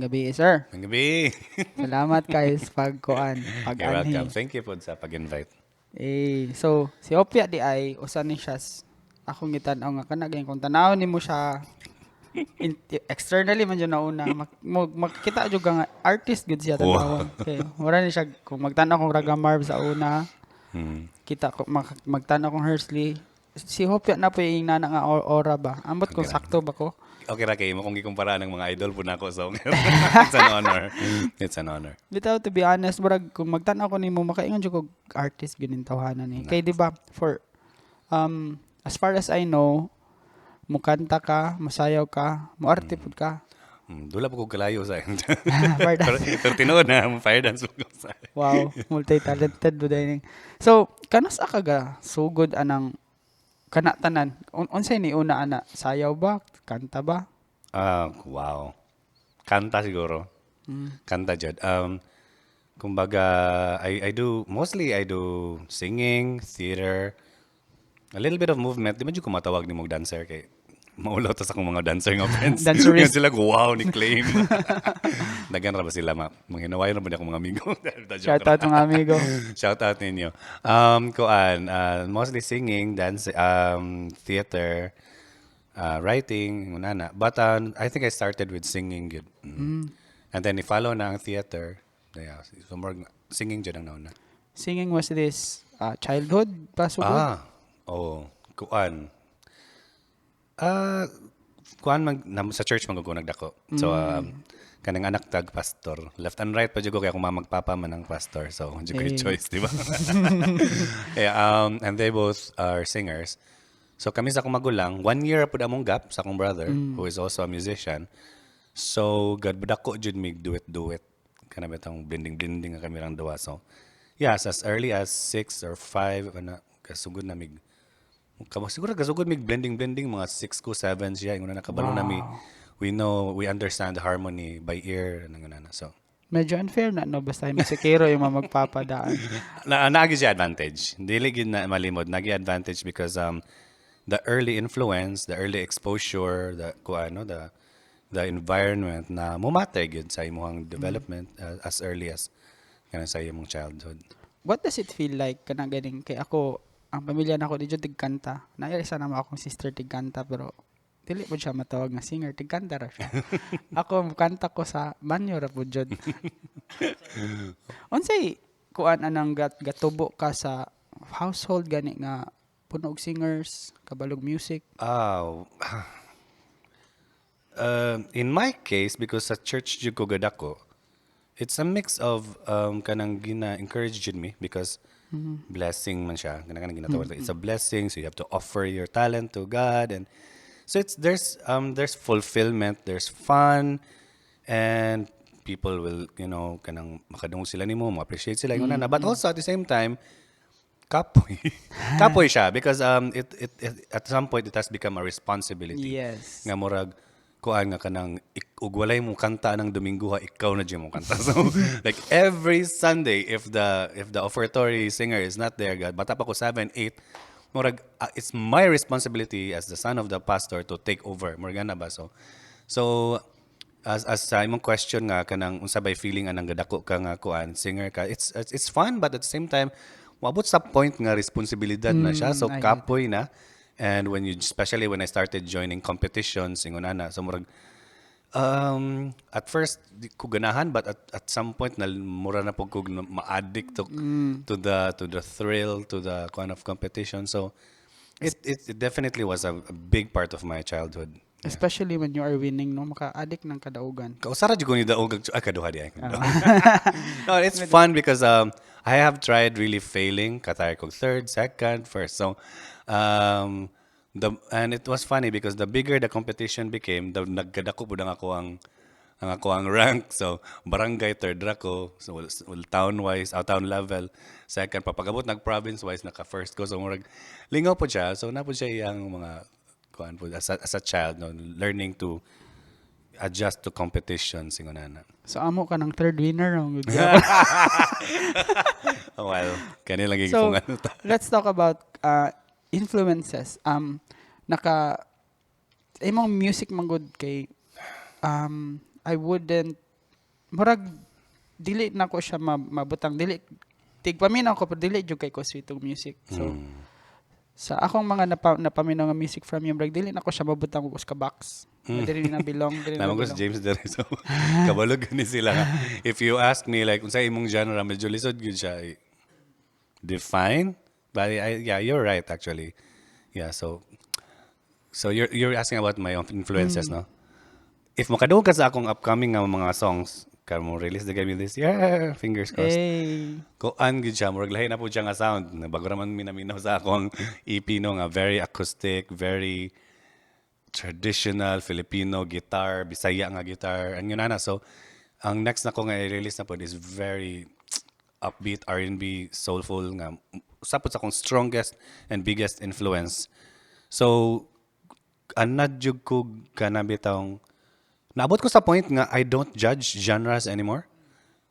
gabi, sir. Ang gabi. Salamat guys You're welcome. pag-anhi. Thank you po sa pag-invite. So si Hopia di ay usa ni siya akong gitan-aw nga kana gyud kung tanaw nimo siya externally man jud na una makita jud nga artist gud siya tanawon. Okay. Mura ni siya kung magtan-aw kong Raga Marv sa una, kita ko magtan-aw kong Hersley. Si Hopia na po yung nana nga aura ba? Ambot kung sakto ba ko? Okay ra kay mo kung gikumpara ng mga idol po nako so it's an honor. It's an honor. Bitaw to be honest, murag kung magtan-aw ko nimo makaingon jud ko artist gyud ning tawhanan ni. Kay di ba for as far as I know, mukanta ka, masayaw ka, moarte pud ka. Dula pa ko kalayo sa Fire dance. pero tinuod na fire dance ko sa. Wow, multi-talented bud ning. So, kanos ka ga sugod anang kana tanan? Unsay ni una ana? Sayaw ba? Kanta ba? Wow. Kanta siguro. Kanta jud. Kumbaga I do singing, theater, a little bit of movement. Di man jud ko matawag ni mong dancer kay maulaw tas akong mga dancer nga friends. Dancerist. Sila wow ni claim. Dagan ra ba sila manghinawayon ra ba akong mga amigo. Shout out mga amigo. Shout out ninyo. Kuan, mostly singing, dance, theater, writing, unana. But I think I started with singing good. And then i-follow na ang theater. Yeah, so more singing jud ang nauna. Singing was this childhood pa sugod? Kuan. Sa church maguguna nagdako. So kanang anak tag pastor. Left and right pa jud ko kaya kung magpapa man ang pastor. So jud ko choice, di ba? Yeah, and they both are singers. So kami sa akong magulang, 1 year pud among gap sa akong brother who is also a musician. So God budako jud mig duet kana betang blending nga kami rang duwa. So yes, as early as 6 or 5 ana kasugod na mig siguro kasugod mig blending mga 6 ko 7 siya inguna nakabalo nami. We understand the harmony by ear nangana. So Medyo unfair na no basta yung musikero yung mga magpapadaan. naagi siya advantage. Dili gid na malimod nagi advantage because the early influence, the early exposure, the environment na mumatay gyud sa imong development as early as kana sa imong childhood. What does it feel like kana ganing kay ako ang pamilya nako di jud tigkanta. Nairisa na akong sister tigkanta pero dili po siya matawag nga singer, tigkanta ra siya. Ako kanta ko sa banyo ra po jud. Unsay kuan anang gatubo ka sa household gani nga puno og singers, kabalog music? In my case, because sa church jud ko gadako, it's a mix of kanang gina-encourage jud me because blessing man siya. Kanang ginatawag. It's a blessing, so you have to offer your talent to God, and so there's fulfillment, there's fun, and people will kanang makadungog sila nimo, ma-appreciate sila yung nana. But also at the same time, kapoy siya because it at some point it has become a responsibility. Yes. Nga murag kuan nga kanang ug walay mo kanta ng Domingo ikaw na mo kanta. So like every Sunday if the offertory singer is not there, God, bata pa ko 7, 8, murag it's my responsibility as the son of the pastor to take over. Murag na ba so as sa imong question nga kanang unsa bay feeling anang gadako ka nga kuan singer ka, it's fun but at the same time moabot sa point nga responsibilidad na siya, so kapoy na. And especially when I started joining competitions ingonana, so murag at first di ko ganahan but at some point na mura na pug ko ma-addict to the thrill, to the kind of competition. So it definitely was a big part of my childhood. Especially when you are winning, no, maka-addict ng kadaugan. Kausara jud ko ni daog kaduha di ay. No, it's fun because I have tried really failing, katay ko third, second, first. So and it was funny because the bigger the competition became, the nagkadako pud ang ako ang rank. So barangay third ra ko, so town wise, town level, second papagabot nag province wise naka first ko. So murag lingaw po siya. So na po siya iyang mga kuan po as a child, no, learning to adjust to competitions ingonana. So amo ka ng third winner no. Well, kanila lang So, kung ano ta. let's talk about influences. Imong music man good kay I wouldn't murag dili na ko siya mabutang dili tigpaminaw ko pero dili jud kay ko sweetong music. So sa akong mga napaminaw nga music from you, murag dili na ko siya mabutang og ka box. Dili na bilong, dili na Naman ko si bilong. James dere. So, kabalog ni sila nga. If you ask me, like, unsa imong genre, medyo lisod yun siya. Define? But yeah, you're right, actually. Yeah, so you're asking about my own influences, no? If makadungog ka sa akong upcoming nga mga songs, kaya mo release the game this year, fingers crossed. Hey. Kuan gid siya, murag lahi na po siya nga sound. Bago raman minaminaw sa akong EP no nga very acoustic, very traditional Filipino guitar, Bisaya nga guitar, and yun na. So, ang next na ko nga i-release na po is very upbeat R&B, soulful nga. Usapot sa akong strongest and biggest influence. So, anadjug ko kanabitang naabot ko sa point nga I don't judge genres anymore.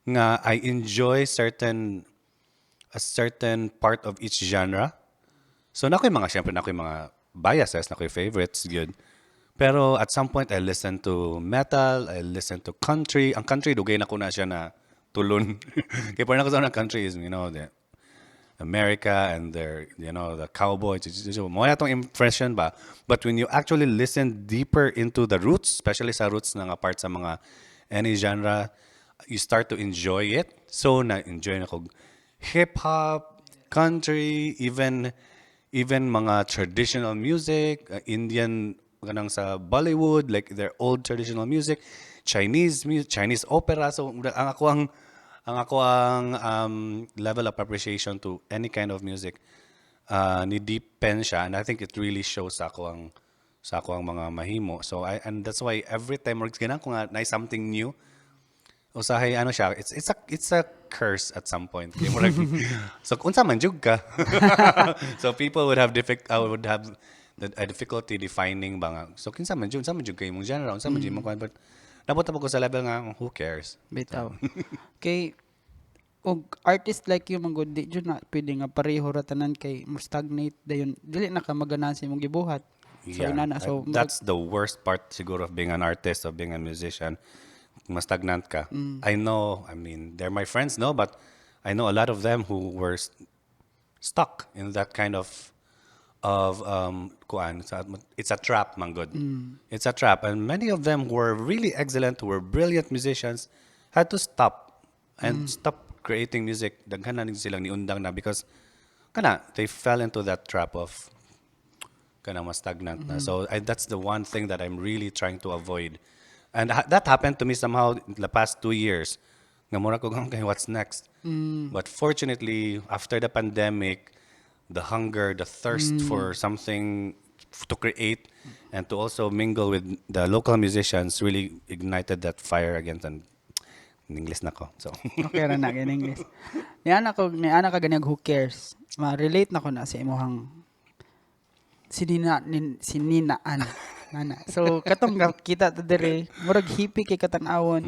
Nga I enjoy a certain part of each genre. So na ko'y mga, syempre na ko'y mga biases, na ko'y favorites, good. Pero at some point, I listen to metal, I listen to country. Ang country, dugay na ko na siya na tulon. Kaya parang ako sa country is, the America and their, the cowboys. Mo na itong impression ba? But when you actually listen deeper into the roots, especially sa roots na nga part sa mga any genre, you start to enjoy it. So, na-enjoy na ko hip-hop, country, even mga traditional music, Indian, ganang sa Bollywood, like their old traditional music, Chinese music, Chinese opera. So, ang ako ang level of appreciation to any kind of music ni deepen siya, and I think it really shows sa ako ang mga mahimo. So and that's why every time ganang ko nga na something new, usahay siya, it's a curse at some point. Kaya murag so unsa man jud ka. So people would have a difficulty defining ba nga. So kinsa man jud kay imong genre, unsa man jud imong kwan, but nabot ko sa level nga who cares. Bitaw. Kay og artist like you manggod di jud na pwede nga pareho ra tanan kay mo stagnate dayon dili na ka maganahan sa imong gibuhat. So inana so that's the worst part siguro of being an artist, of being a musician. Mas stagnant ka. I mean, they're my friends, no, but I know a lot of them who were stuck in that kind of kuan. It's a trap, manggod. It's a trap, and many of them who were really excellent, who were brilliant musicians, had to stop and stop creating music. Daghan na silang niundang na because they fell into that trap of mas stagnant na. So that's the one thing that I'm really trying to avoid. And that happened to me somehow in the past 2 years. Nga mura ko okay, what's next? But fortunately, after the pandemic, the hunger, the thirst for something to create and to also mingle with the local musicians really ignited that fire again. And in English na ko. So okay ra na in English. Ni ana ka ganiyang who cares. Ma-relate na ko na sa imong sininaan. Nana. So katong kita to dire, murag hippie kay katanawon.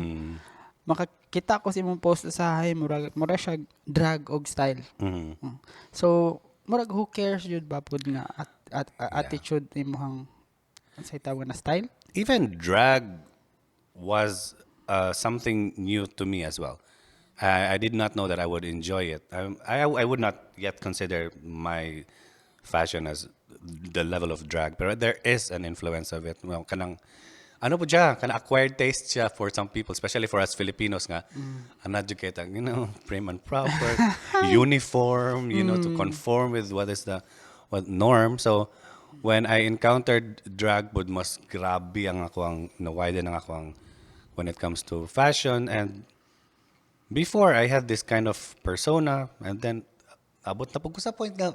Makakita ko sa imong post usahay murag siya drag og style. So murag who cares jud ba pud nga attitude imong say tawag na style? Even drag was something new to me as well. I did not know that I would enjoy it. I would not yet consider my fashion as the level of drag, but there is an influence of it. Well, kanang acquired taste siya for some people, especially for us Filipinos nga, uneducated, prim and proper, uniform, to conform with what norm. So when I encountered drag, bud mas grabe ang ako ang nawiden ang ako ang when it comes to fashion. And before I had this kind of persona, and then abot na po ko sa point na,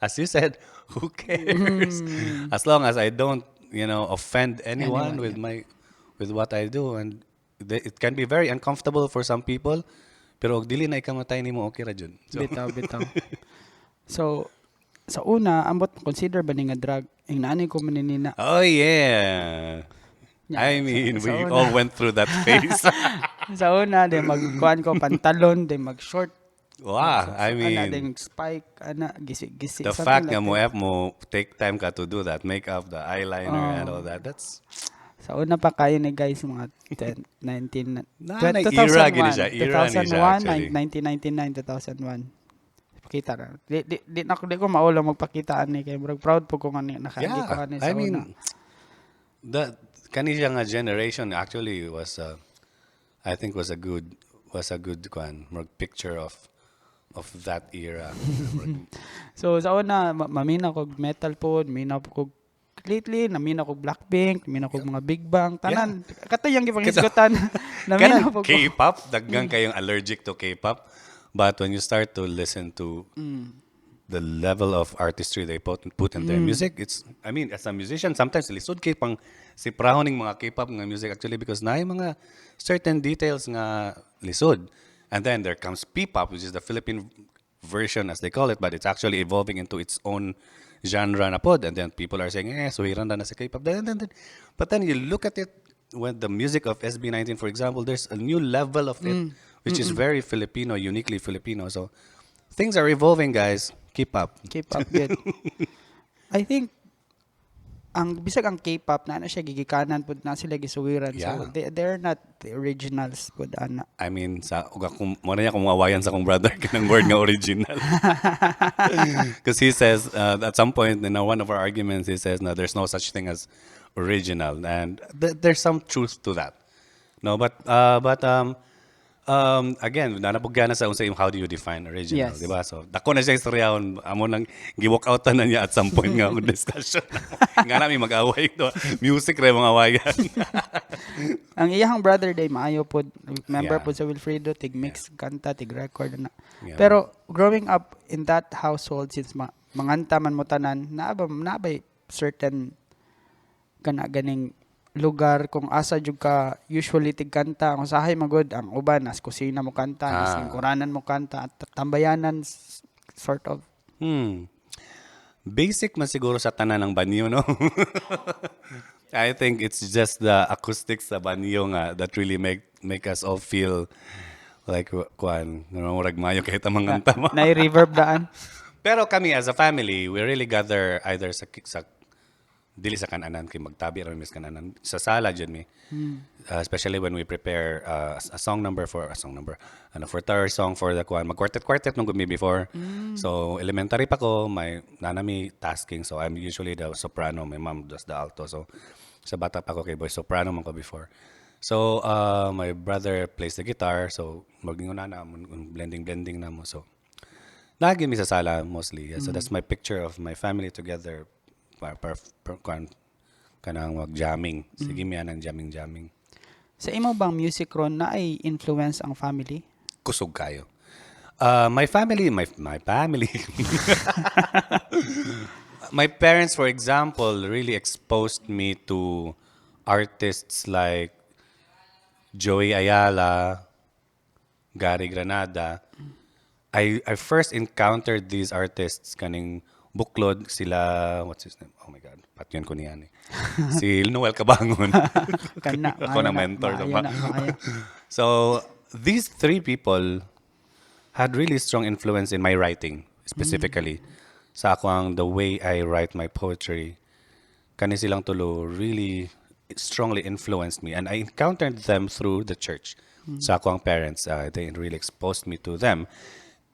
as you said, who cares? As long as I don't, offend anyone with what I do. And it can be very uncomfortable for some people, pero og dili na ikamatay nimo okay ra jud. So, Bitaw. So sa una, ambot consider ba ni nga drag ang naani ko maninina? oh yeah. I mean, we all went through that phase. Sa una, de magkuan ko pantalon, de mag short. Wow, I mean, spike, gisi. the fact nga mo take time ka to do that, make up the eyeliner and all that, that's Sa una pa kayo ni guys, mga 10, 19, Era gini siya. 2001, Era ni siya 2001, actually. 1999, 2001. Pakita na. Di ko maulo magpakitaan ni kay bro. Proud po ko nga nakaagi ko Yeah, ani I sa una. mean, the kani siya nga generation actually was I think was a good kwan, more picture of that era. So sa una mamina ko metal pod, mina ko lately namina ko Blackpink, namina ko mga Big Bang, tanan. Katayang gipangisgutan. Namina Kanang po ko. K-pop, daggang kayong allergic to K-pop. But when you start to listen to the level of artistry they put in their music, I mean, as a musician, sometimes lisod kay pang siprahon ng mga K-pop nga music actually because na yung mga certain details nga lisod. And then there comes P-pop, which is the Philippine version as they call it, but it's actually evolving into its own genre na pod. And then people are saying, suhiran na sa K-pop. But then you look at it, when the music of SB19, for example, there's a new level of it, which is very Filipino, uniquely Filipino. So things are evolving, guys. Keep up. Keep up good. I think bisag ang K-pop na siya gigikanan pud na sila gisuwiran. So Yeah. they're not the originals pud ana. I mean, mo na niya kung awayan sa kong brother kanang word nga original. Because he says, at some point in one of our arguments, he says, no, there's no such thing as original. And there's some truth to that. No, but again, nanapugyan na sa unsa yung how do you define original, Yes. di ba? So, dako na siya istoryahon, amo nang gi-walk out na niya at some point nga ang discussion. Nga namin mag-away to. Music rin mga awayan. Ang iyang brother day maayo pod member Yeah. pod sa Wilfredo tig mix kanta tig record na. Yeah. Pero growing up in that household since manganta man mo tanan naabay certain kana ganing lugar kung asa jud ka usually tig kanta kung sahay magod ang uban nas kusina mo kanta nas kuranan mo kanta at tambayanan sort of. Basic man siguro sa tanan ng banyo, no? I think it's just the acoustics sa banyo nga that really make us all feel like kuan, murag mayo kahit ang mga tama. Na reverb daan. Pero kami as a family, we really gather either sa dili sa kananan kay magtabi ra mis kananan sa sala jud mi. Especially when we prepare a song number for third song for the kuan mag-quartet nung gumi before. So elementary pa ko, my nanami tasking, so I'm usually the soprano, my mom does the alto. So sa bata pa ko kay boy soprano man ko before. So my brother plays the guitar, so magingon na blending na mo. So lagi mi sa sala mostly. Yeah, so that's my picture of my family together. Kanang mag-jamming. Sige miya ng jamming. Sa imo bang music ron na ay influence ang family? Kusog kayo. My family, my family. My parents, for example, really exposed me to artists like Joey Ayala, Gary Granada. I first encountered these artists kaning buklod sila, what's his name? Oh my God, patyon ko niyan eh. Si Noel Cabangon. Kana Ako na mentor. maayo. So, these three people had really strong influence in my writing, specifically. Sa ako ang the way I write my poetry. Kani silang tulo really strongly influenced me. And I encountered them through the church. Sa ako ang parents, they really exposed me to them.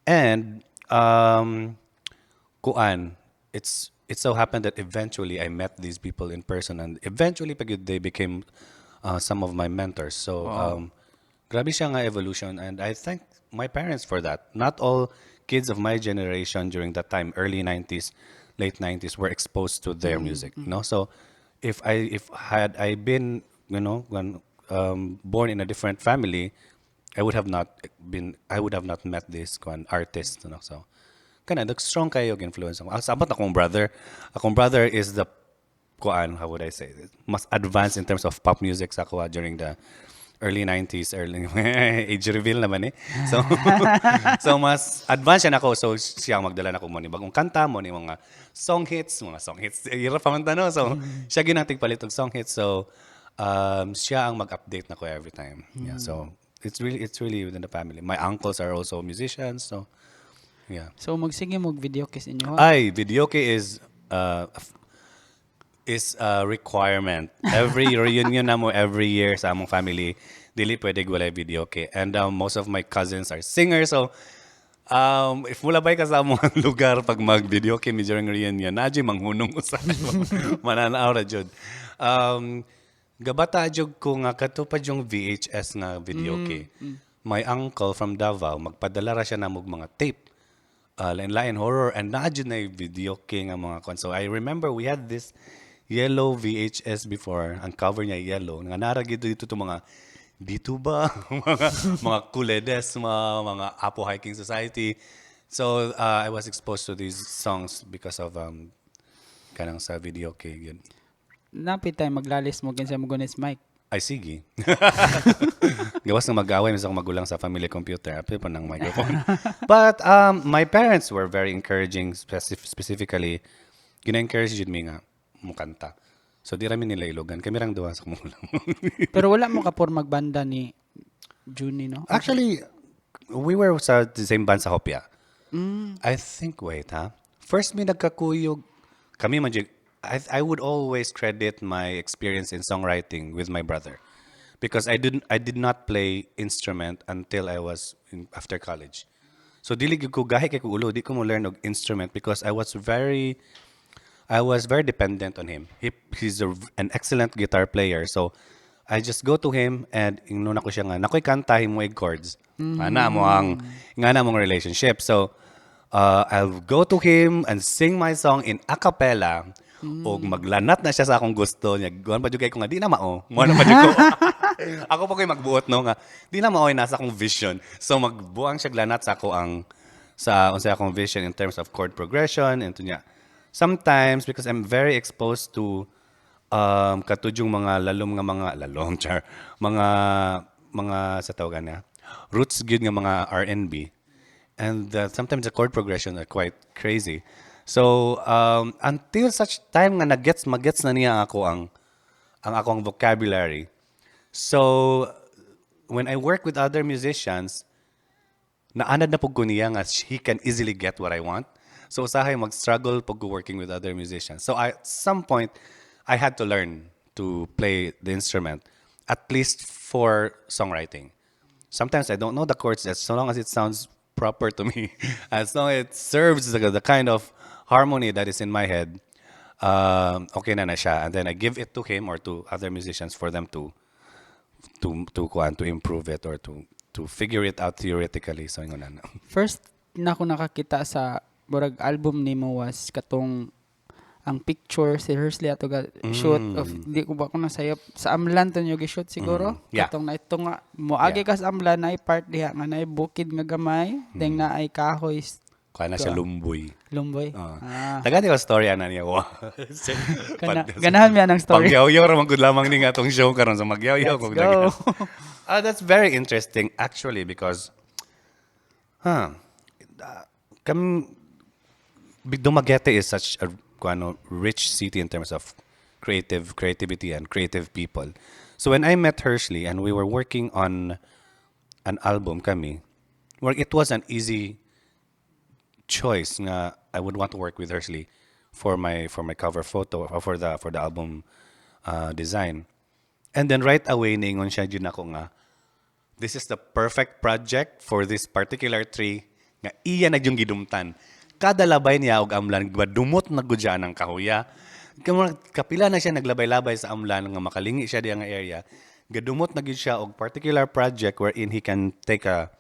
And, it so happened that eventually I met these people in person, and eventually they became some of my mentors. So grabe siya nga evolution, and I thank my parents for that. Not all kids of my generation during that time, early 90s, late 90s, were exposed to their music. No, so if had I been born in a different family, I would have not met this artist. So kana strong kayo influence ako. Sabot akong brother. Akong brother is the how would I say this? Mas advanced in terms of pop music sa ako during the early 90s, age reveal naman eh. So so mas advanced siya nako, so siya ang magdala nako mo ni bagong kanta mo ni mga song hits. Hirap pa man tano. So siya ginang palit og song hits. So siya ang mag-update nako every time. Yeah. So it's really within the family. My uncles are also musicians, so yeah. So magsige video kiss inyo. Ay, videoke is is a requirement. Every reunion na mo every year sa among family, dili pwede walay video okay. And most of my cousins are singers, so if mulabay ka sa among lugar pag mag-video game during reunion, nadyo manghunong usay mananaw ra jud. Gabata jud ko nga katupad yung VHS nga video kay. My uncle from Davao magpadala ra siya namog mga tape. Lain-lain horror and nadyo na yung video kay nga mga kon. So I remember we had this yellow VHS before. Ang cover niya yellow. Nga naragid dito to mga dito ba? mga kuledes, mga Apo Hiking Society. So I was exposed to these songs because of kanang sa video kay yun. Napit tayo maglalis mo kinsa mo gunis mic. Ay, sige. Gawas na mag-away sa akong magulang sa family computer. Apil pa ng microphone. But my parents were very encouraging, specifically. Gina-encourage yun mi nga, mukanta. So, di rami nila ilogan. Kami rang duwa sa kumulang. Pero wala mo kapor magbanda ni Juni, no? Actually, we were sa the same band sa Hopia. I think, wait, ha? First, may nagkakuyog. Kami man I would always credit my experience in songwriting with my brother, because I did not play instrument until I was after college. So dili gyud ko gahi kay ko ulo, di ko mo learn og instrument because I was very dependent on him. He's an excellent guitar player, so I just go to him and ingnon ako siya nga nakoy kantahin mo chords. Ana mo ang ngana mong relationship. So I'll go to him and sing my song in a cappella. O maglanat na siya sa akong gusto niya. Guwan pa jud kay ko nga di na mao. Mo na pa jud ko. Ako pa ko'y magbuot no nga di na mao nasa akong vision. So magbuang siya glanat sa ako unsa akong vision in terms of chord progression and niya. Sometimes because I'm very exposed to katudyong mga mga sa tawagan niya. Roots gyud nga mga R&B. And sometimes the chord progression are quite crazy. So, until such time nga magets na niya ako ang akong vocabulary. So, when I work with other musicians, naanad na pug ko niya nga he can easily get what I want. So, usahay mag-struggle pag working with other musicians. So, at some point, I had to learn to play the instrument, at least for songwriting. Sometimes I don't know the chords, as long as it sounds proper to me, as long as it serves the kind of harmony that is in my head, okay na siya. And then I give it to him or to other musicians for them to improve it or to figure it out theoretically. So yun na. First na ako nakakita sa burag album nimo was katong ang picture si Hersley ato ga shoot of di ko ba ko nasayop sa amlan to nyo gi-shoot siguro. Yeah. Katong na ito nga moagi ka sa amlan na part diha nga na bukid nga gamay, deng na ay kahoy. Kaya na siya lumboy. Lumboy. Taga di ko story ana niya. Wow. Ganahan mi anang story. Pagyaw-yaw ra man gud lamang ni nga tong show karon sa magyaw-yaw Let's kog go. That's very interesting actually because Dumaguete is such a rich city in terms of creativity and creative people. So when I met Hersley and we were working on an album kami, where it was an easy choice nga I would want to work with Hersley for my cover photo or for the album design. And then right away ningon siya jud ako nga this is the perfect project for this particular tree nga iya na yung gidumtan. Kada labay niya og amlan dumot na gud siya ng kahuya. Kapila na siya naglabay-labay sa amlan nga makalingi siya diya nga area. Gadumot na gid siya og particular project wherein he can take a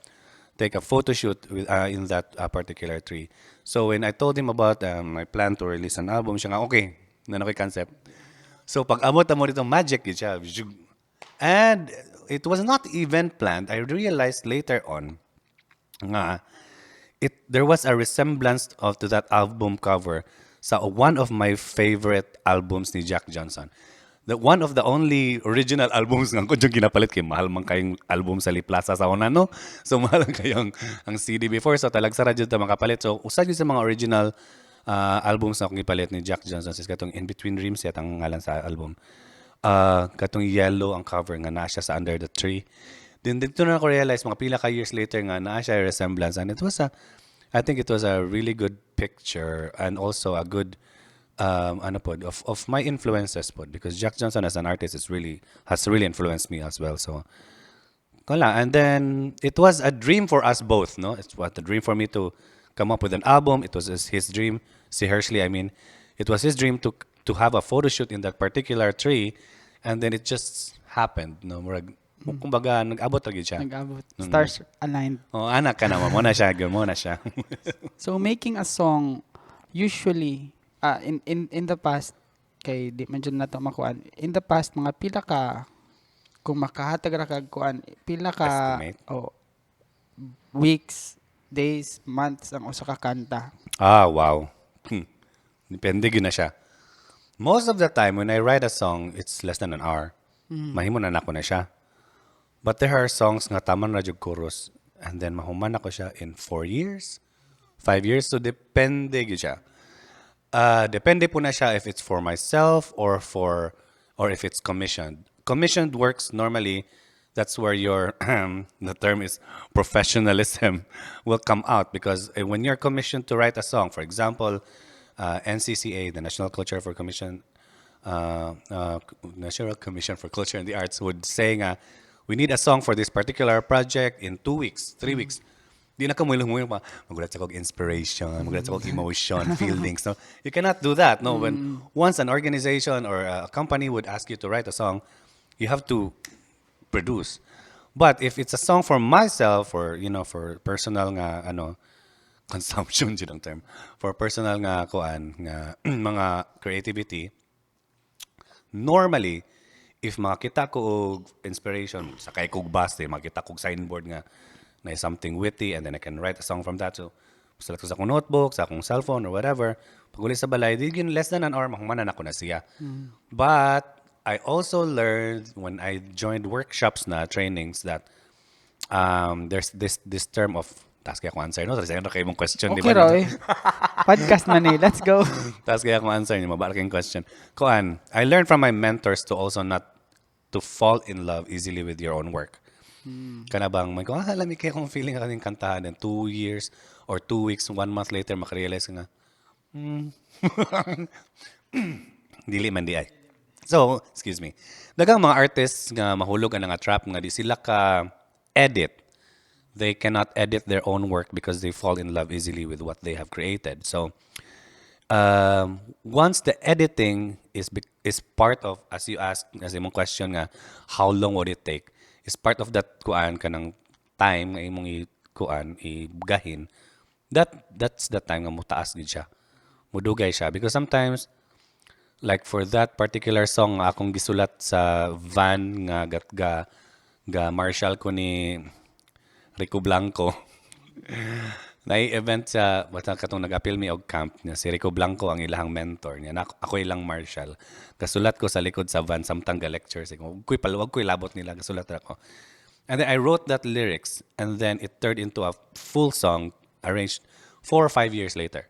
photo shoot with, in that particular tree. So when I told him about my plan to release an album, siya nga, okay, nanokoy concept. So pag amot mo dito, magic gid siya. And it was not even planned. I realized later on nga there was a resemblance to that album cover sa one of my favorite albums ni Jack Johnson. One of the only original albums nga ko yung ginapalit kay mahal man kayong album sa Liplaza sa una, no? So mahal kayong ang CD before. So talag sa radyo ta makapalit. So usad yun sa mga original albums na akong ipalit ni Jack Johnson. Sis katong In Between Dreams yat ang ngalan sa album. Katong yellow ang cover nga naa siya sa Under the Tree. Then dito na ako realize mga pila ka years later nga naa siya resemblance. And I think it was a really good picture and also a good ano po, of my influences po, because Jack Johnson as an artist has really influenced me as well. So, wala. And then it was a dream for us both, no? It was a dream for me to come up with an album. It was his dream, si Hershey, I mean, it was his dream to have a photo shoot in that particular tree, and then it just happened, no? Murag, kumbaga, nag-abot lagi siya. Nag-abot. Stars aligned. Oh, anak ka naman. Mo na siya, girl. Mo na siya. So making a song usually in the past kay di man dyan na to makuan. In the past mga pila ka kung makahatag ra kag kuan pila ka Estimate. weeks, days, months ang usa ka kanta. Ah, wow. Depende yun na siya. Most of the time, when I write a song, it's less than an hour. Mahimo na nako na siya. But there are songs nga taman ra jud chorus, and then mahuman ako siya in 4 years, 5 years. So depende yun siya. Depende po na siya if it's for myself or if it's commissioned. Commissioned works normally, that's where your the term is professionalism will come out, because when you're commissioned to write a song, for example, NCCA, the National Culture for Commission, National Commission for Culture and the Arts would say nga, we need a song for this particular project in 2 weeks, 3 weeks. Di na ka mulong pa, magulat sa kog inspiration, magulat sa kog emotion, feelings. No? You cannot do that. No, when once an organization or a company would ask you to write a song, you have to produce. But if it's a song for myself, or for personal nga consumption jud ang term, for personal nga kuan nga mga creativity, normally if makita ko og inspiration, sakay kog bus, makita kog signboard nga na something witty, and then I can write a song from that. So sulat ko sa akong notebook, sa akong cellphone or whatever, pag uli sa balay, di yun less than an hour mahumanan ako na siya. But I also learned when I joined workshops na trainings that there's this term of task kaya akong answer, no? Kasi ano kayo mong question, di Okay ba? Roy. Podcast man eh. Let's go. Task kaya akong answer, niyo mabala kayong question. Kuan, I learned from my mentors to also not to fall in love easily with your own work. Kana bang may kung alam kaya kung feeling ka kaning kantahan, and 2 years or 2 weeks, 1 month later makarealize ka nga dili man di ay. So, excuse me. Dagang mga artists nga mahulog ang nga trap nga di sila ka edit. They cannot edit their own work because they fall in love easily with what they have created. So, once the editing is part of, as you asked, as imong question nga, how long would it take? Is part of that kuan kanang time nga imong igahin. That's the time nga mutaas gid siya. Mudugay siya because sometimes, like for that particular song nga akong gisulat sa van nga ga Marshall ko ni Rico Blanco. Nai-event sa basta katong nag-appeal mi og camp niya si Rico Blanco ang ilahang mentor niya. Ako ilang Marshall. Kasulat ko sa likod sa van samtang ga-lecture siya. Wag ko'y labot nila gasulat ra ko. And then I wrote that lyrics, and then it turned into a full song arranged 4 or 5 years later.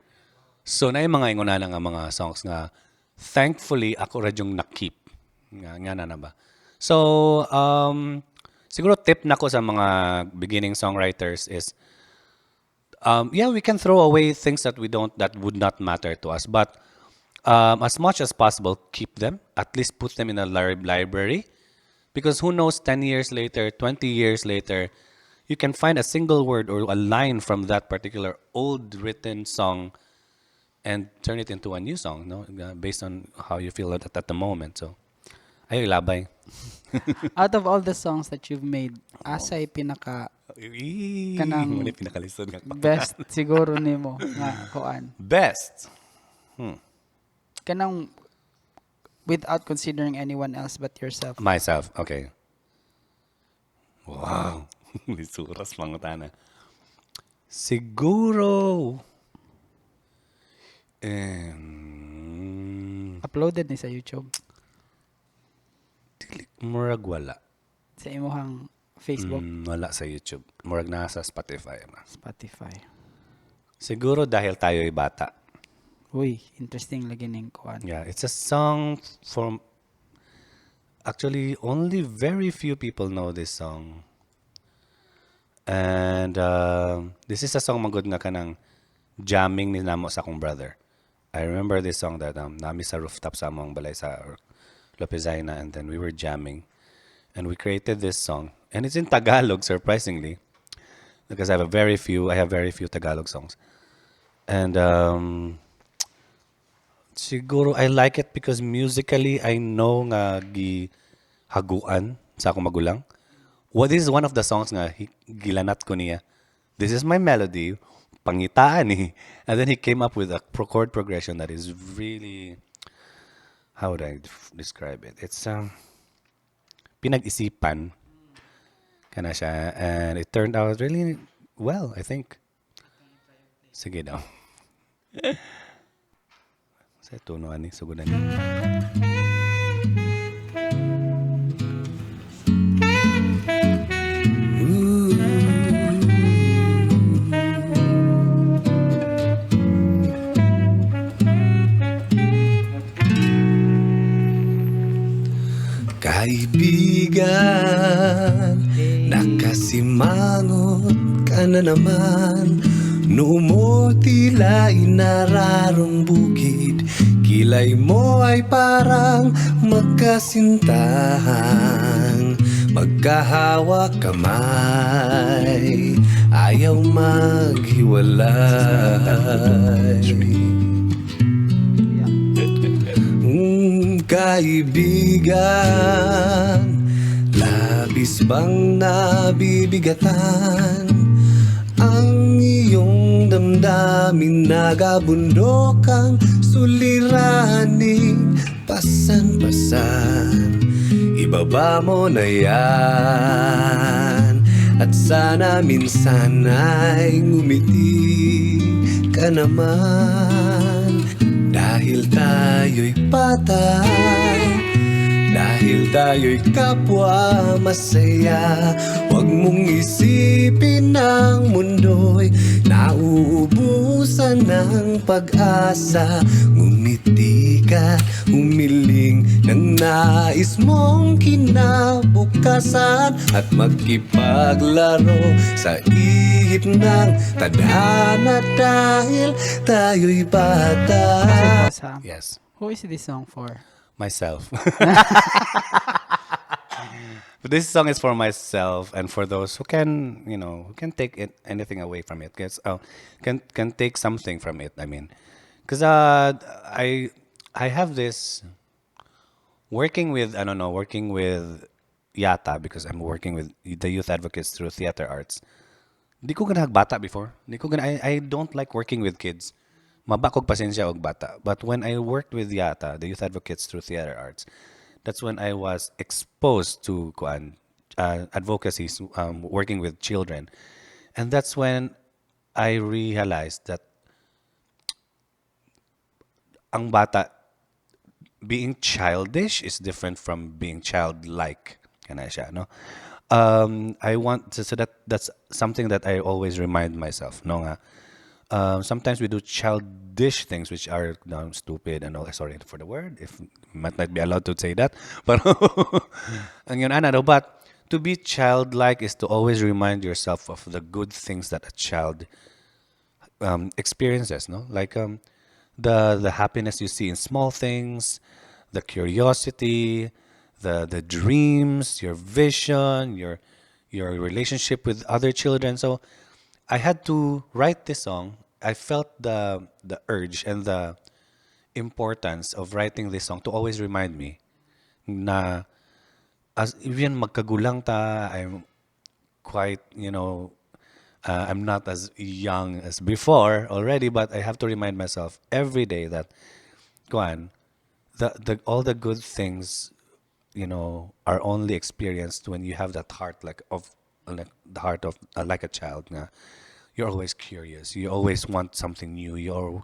So na mga inguna nga mga songs nga thankfully ako ra yung nakip. Nga na ba. So siguro tip na ko sa mga beginning songwriters is we can throw away things that would not matter to us, but as much as possible keep them, at least put them in a library, because who knows, 10 years later, 20 years later, you can find a single word or a line from that particular old written song and turn it into a new song, no? Based on how you feel at the moment. So ay labay. Out of all the songs that you've made, asay pinaka kanang Muna pinakalisod nga. best siguro nimo nga kuan. Best. Kanang without considering anyone else but yourself. Myself, okay. Wow. Lisuras mangutana. Siguro. Uploaded ni sa YouTube. Murag wala. Sa imuhang Facebook, Wala sa YouTube. Murag nasa Spotify. Spotify. Siguro dahil tayo'y bata. Uy, interesting lagi ning kuan. Yeah, it's a song from... Actually, only very few people know this song. And this is a song magod nga kanang jamming ni namo sa akong brother. I remember this song that nami sa rooftop sa among balay sa Lopezaina, and then we were jamming, and we created this song, and it's in Tagalog, surprisingly, because I have very few Tagalog songs, and siguro I like it because musically I know nga haguan sa akong magulang. This is one of the songs nga gilanat ko niya. This is my melody, pangitaan ni. And then he came up with a chord progression that is really, how would I describe it? It's pinag-isipan kana siya, and it turned out really well, I think. Sige daw. Sa tuno ani sugudan ni. Kaibigan, nakasimangot ka na naman. Numo tila inararong bukid, kilay mo ay parang magkasintahang magkahawak kamay, ayaw maghiwalay. Kaibigan, labis bang nabibigatan ang iyong damdamin, nagabundok ang suliraning pasan-pasan. Ibaba mo na yan, at sana minsan ay ngumiti ka naman. Dahil tayo'y patay, dahil tayo'y kapwa masaya. Huwag mong isipin ang mundo'y nauubusan ng pag-asa. Ngumiti ka, humiling ng nais mong kinabukasan, at magkipaglaro sa ihip ng tadhana dahil tayo'y bata. Yes. Who is this song for? Myself. But this song is for myself and for those who can, who can take anything away from it. Can take something from it. I mean, because I have this working with YATTA, because I'm working with the youth advocates through theater arts. Di ko ganahagbata bata before. I don't like working with kids. Mabakog pasensya og bata. But when I worked with YATTA, the youth advocates through theater arts, that's when I was exposed to advocacies, working with children. And that's when I realized that ang bata, being childish is different from being childlike. Kana siya, no? I want so that's something that I always remind myself, no nga. Sometimes we do childish things which are stupid and all. Sorry for the word, if might not be allowed to say that. But ang yun, but to be childlike is to always remind yourself of the good things that a child experiences. No, like the happiness you see in small things, the curiosity, the dreams, your vision, your relationship with other children. So I had to write this song. I felt the urge and the importance of writing this song to always remind me na as even magkagulang ta, I'm quite, I'm not as young as before already, but I have to remind myself every day that, Kuan, the all the good things, are only experienced when you have that heart like the heart of like a child. Nga. You're always curious. You always want something new. You're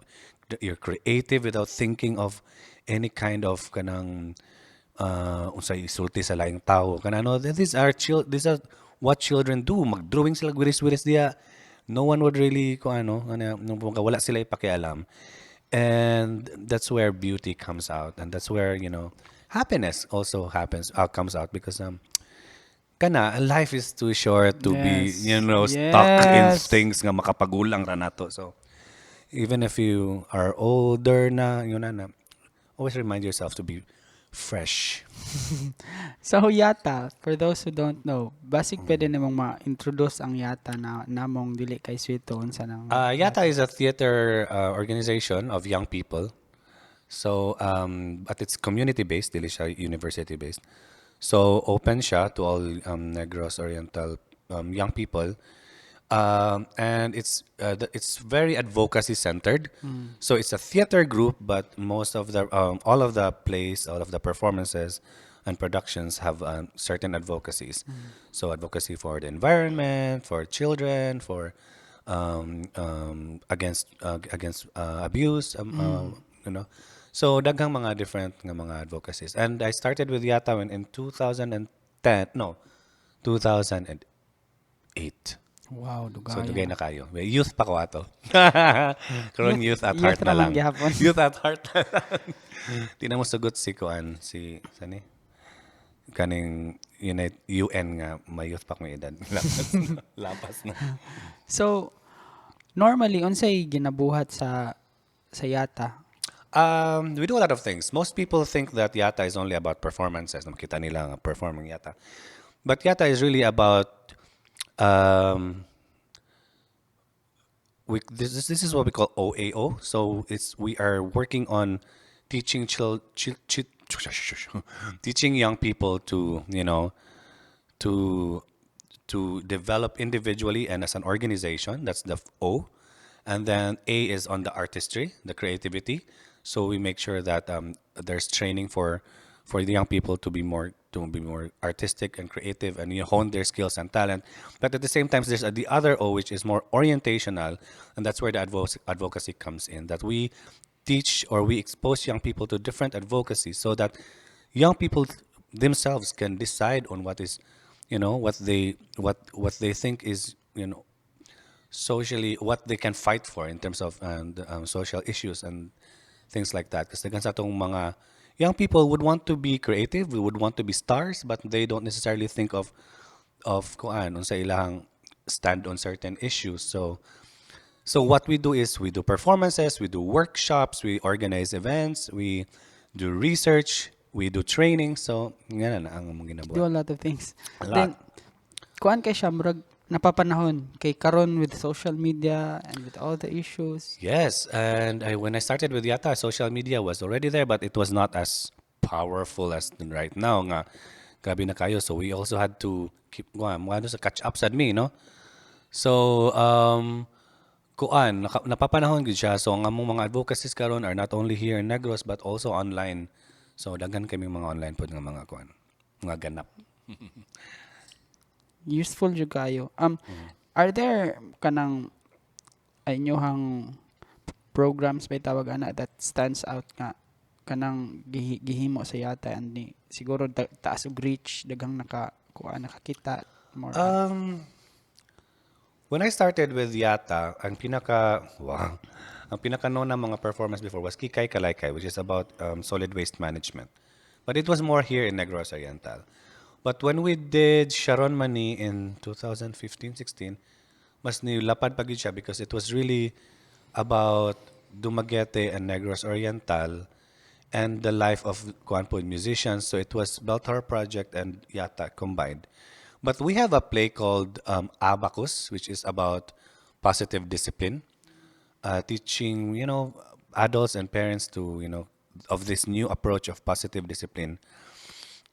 creative without thinking of any kind of kanang unsay isulti sa laing tao. Kanano, these are what children do. Mag-drawing sila wiris-wiris diya. No one would really wala sila ipakialam. And that's where beauty comes out, and that's where happiness also comes out, because life is too short to be Yes. stuck in Yes. things nga makapagulang ra nato. So Even if you are older na, yun na, always remind yourself to be fresh. So yata, for those who don't know, basic pwede namang ma-introduce ang yata na namong dili kay sweeto unsa nang YATA yata. is a theater organization of young people. So, but it's community-based, dili siya university-based. So, open siya to all Negros Oriental young people. And it's very advocacy-centered. So, it's a theater group, but most of the, all of the plays, all of the performances and productions have certain advocacies. So, advocacy for the environment, for children, for against abuse, you know. So daghang mga different nga mga advocacies. And I started with YATA when in 2010, no, 2008. Wow, So dugay dugayan. na kayo. May youth pa ko ato. Karon youth at Youth heart na raman lang. gihapon. Youth at heart na lang. Di na mo sugot si Kuan, si sani? Kaning UN nga may youth pa kong edad. Lapas na. Lapas na. So, normally unsay ginabuhat sa yata? We do a lot of things. Most people think that YATA is only about performances. Nakita nila nga performing YATA. But YATA is really about um, this is what we call OAO. So we are working on teaching teaching young people to to develop individually and as an organization. That's the O. And then A is on the artistry, the creativity. So we make sure that there's training for the young people to be more artistic and creative and hone their skills and talent. But at the same time, there's the other O, which is more orientational, and that's where the advocacy comes in. That we teach or we expose young people to different advocacies so that young people themselves can decide on what is what they think is socially what they can fight for in terms of social issues and things like that. Because sa atong mga young people would want to be creative, we would want to be stars, but they don't necessarily think of kuan unsa ilang stand on certain issues. So what we do is we do performances, we do workshops, we organize events, we do research, we do training. So nga na ang mga Do ginabuhat. a lot of things. A Then, lot. kuan kay siya, murag napapanahon kay karon with social media and with all the issues. Yes, and when I started with Yata, social media was already there, but it was not as powerful as right now. Nga, grabe na kayo. So we also had to keep mga sa catch up sad me, no? So napapanahon gid siya. So ang among mga advocacies karon are not only here in Negros but also online. So daghan kami mga online pod nga mga kuan, mga ganap. Useful jud kayo. Are there kanang inyohang programs may tawag ana that stands out nga kanang gihimo sa yata and ni siguro taas og reach daghang nakakita more When I started with Yata, ang pinaka known na mga performance before was Kikay Kalaykay, which is about solid waste management. But it was more here in Negros Oriental. But when we did Sharon Mani in 2015-16, mas nilapad pa gid siya because it was really about Dumaguete and Negros Oriental and the life of Kuanpun musicians. So it was Beltar Project and Yata combined. But we have a play called Abacus, which is about positive discipline, teaching adults and parents to of this new approach of positive discipline.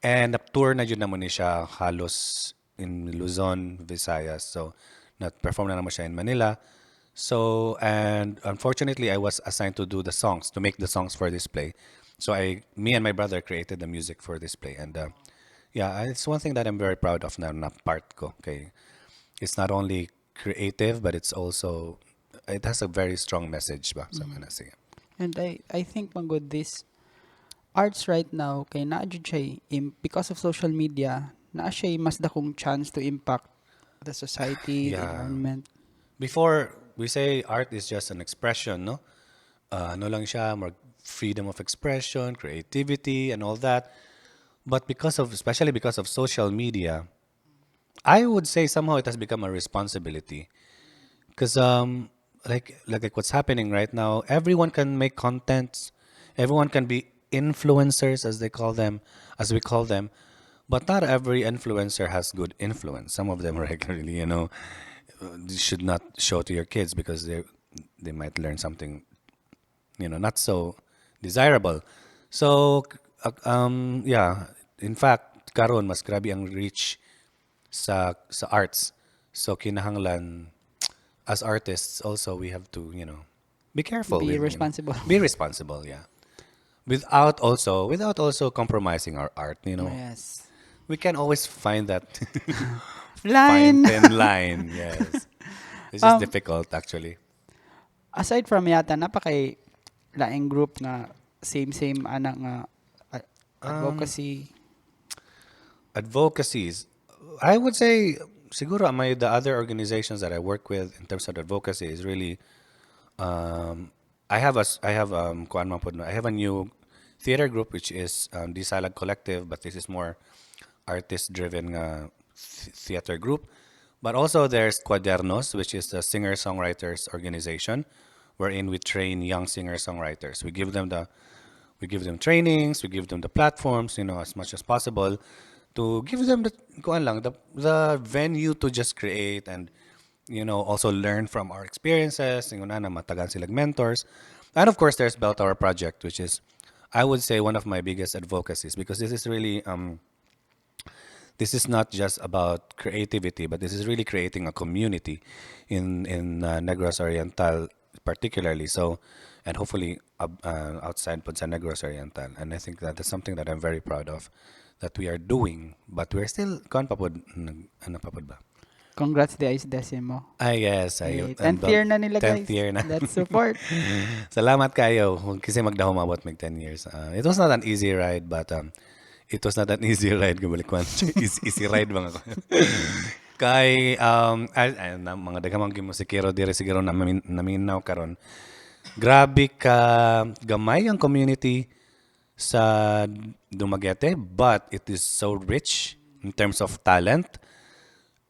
And tour na yun naman ni siya halos in Luzon, Visayas. So na-perform na naman siya in Manila. So and unfortunately I was assigned to do the songs, to make the songs for this play. So me and my brother created the music for this play. And yeah, it's one thing that I'm very proud of na part ko. Okay, it's not only creative, but it has a very strong message ba sa mga sige. and I think manggod this arts right now kay naa jud siya because of social media naa siya mas dakong chance to impact the society, the Yeah. environment. Before we say art is just an expression, no? Ano lang siya, more freedom of expression, creativity, and all that. But especially because of social media, I would say somehow it has become a responsibility. Because like what's happening right now. Everyone can make contents. Everyone can be influencers, as they call them, as we call them. But not every influencer has good influence. Some of them regularly, you should not show to your kids because they might learn something, not so desirable. So, yeah. In fact, karon mas grabe ang reach sa arts. So kinahanglan as artists also we have to, be careful Be with, responsible. be responsible, yeah. Without also compromising our art, Yes. We can always find that fine Line. thin line, yes. It's just um, difficult actually. Aside from yata, napakay laing group nga same ana nga advocacy. Advocacies. I would say siguro the other organizations that I work with in terms of advocacy is really I have kuan man pod no, I have a new theater group which is the Salag Collective, but this is more artist driven theater group. But also there's Cuadernos, which is a singer-songwriters organization wherein we train young singer-songwriters. We give them trainings, we give them the platforms, as much as possible to give them kuan lang, the venue to just create and also learn from our experiences, na matagan silang mentors. And of course there's Bell Tower Project, which is I would say one of my biggest advocacies because this is really this is not just about creativity, but this is really creating a community in Negros Oriental particularly. So, and hopefully outside po sa Negros Oriental. And I think that is something that I'm very proud of that we are doing, but we're still kon pa pod ano pa pod ba? Congrats di Ice Decimo. I guess Eh, ayo 10th year na nila 10th guys. year na. Let's support. Salamat kayo kasi magdahom abot mag 10 years. It was not an easy ride, but it was not an easy ride gumalik ko. Easy ride bang ako. Kay mga daghang mga musikero dire siguro na naminaw karon. Grabe ka gamay ang community sa Dumaguete, but it is so rich in terms of talent.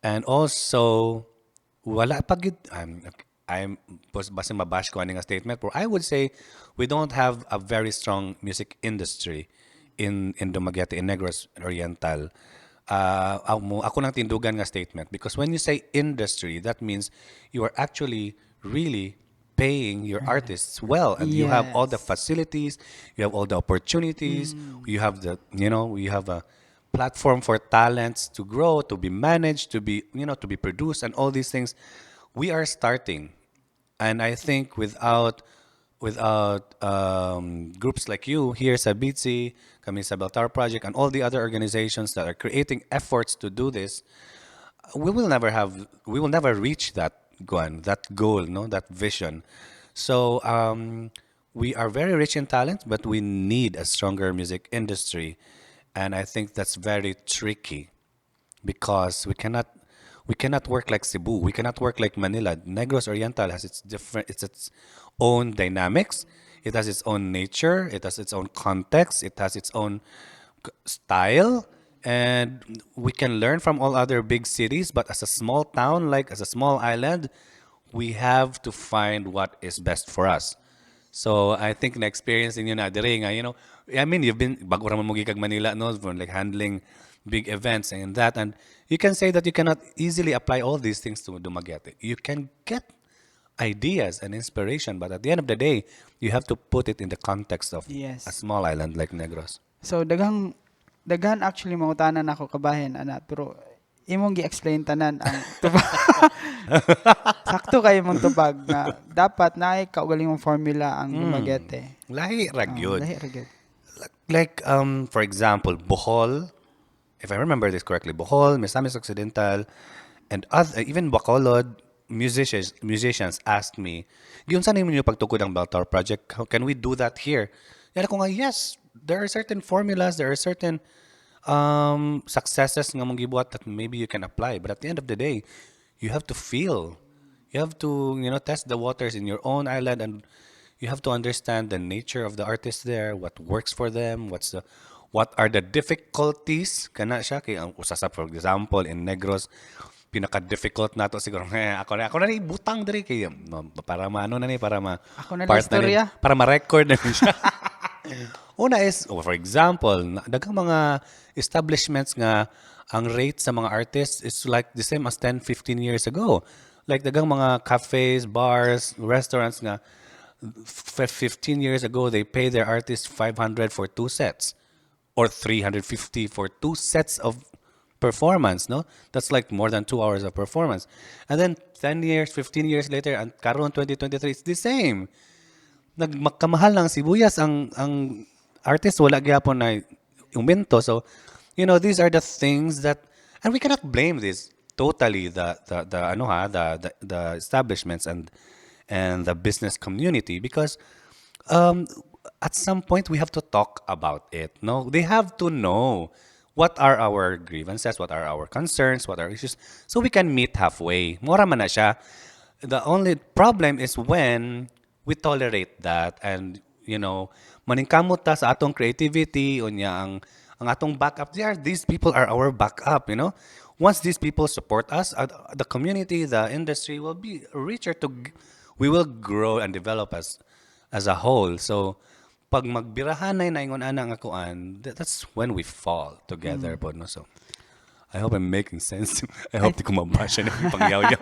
And also, wala pa gid I'm basta mabash ko ani nga statement, pero I would say we don't have a very strong music industry in Dumaguete, in Negros Oriental. Ako nang tindugan nga statement because when you say industry, that means you are actually really paying your artists well and you have all the Yes. facilities, you have all the opportunities, you have you have a platform for talents to grow, to be managed, to be, to be produced and all these things. We are starting. And I think without groups like you here sa Bitsi, kami sa Beltar Project, and all the other organizations that are creating efforts to do this, we will never reach that goal, no, that vision. So we are very rich in talent, but we need a stronger music industry, and I think that's very tricky because we cannot work like Cebu. We cannot work like Manila. Negros Oriental has its own dynamics. It has its own nature. It has its own context. It has its own style. And we can learn from all other big cities, but as a small town, like as a small island, we have to find what is best for us. So I think na experience niyo na dire nga, I mean you've been bago ra man mo gikag Manila no for like handling big events and that, and you can say that you cannot easily apply all these things to Dumaguete. You can get ideas and inspiration, but at the end of the day, you have to put it in the context of a Yes. small island like Negros. So daghan actually mangutanan ako kabahin ana pero imong gi-explain tanan ang tubag. Sakto kayo mong tubag na dapat naay kaugalingong formula ang Dumaguete. Lahi ra gyud. Lahi ra gyud. Like for example, Bohol, if I remember this correctly, Bohol, Misamis Occidental, and even Bacolod musicians asked me, "Giunsa nimo niyo pagtukod ang Baltar project? How can we do that here?" Yan ako nga, yes, there are certain formulas, there are certain successes nga mong gibuhat that maybe you can apply. But at the end of the day, you have to feel. You have to, test the waters in your own island, and you have to understand the nature of the artist there, what works for them, what are the difficulties kana siya kay ang usa sa for example in Negros pinaka-difficult nato siguro. Ako na ni butang diri kay para maano na ni para ma Ako na lang part na ni istorya. para ma-record na ni siya. Una is, for example, daghang mga establishments nga ang rate sa mga artists is like the same as 10, 15 years ago. Like daghang mga cafes, bars, restaurants nga 15 years ago they pay their artists 500 for 2 sets or 350 for 2 sets of performance, no? That's like more than 2 hours of performance. And then 10 years, 15 years later, and karon 2023, it's the same. Nagmakamahal ng sibuyas ang artist wala gyapon na umento. So, these are the things that, and we cannot blame this totally the ano ha the establishments and the business community because at some point we have to talk about it. No, they have to know what are our grievances, what are our concerns, what are issues, so we can meet halfway. Mura man na siya. The only problem is when we tolerate that and maningkamot ta sa atong creativity unya ang atong backup. These people are our backup. Once these people support us, the community, the industry will be richer we will grow and develop as a whole. So pag magbirahan na ingon ana nga kuan, that's when we fall together po, no. So I hope I'm making sense. I hope di ko mabasya na yung pangyaw-yaw.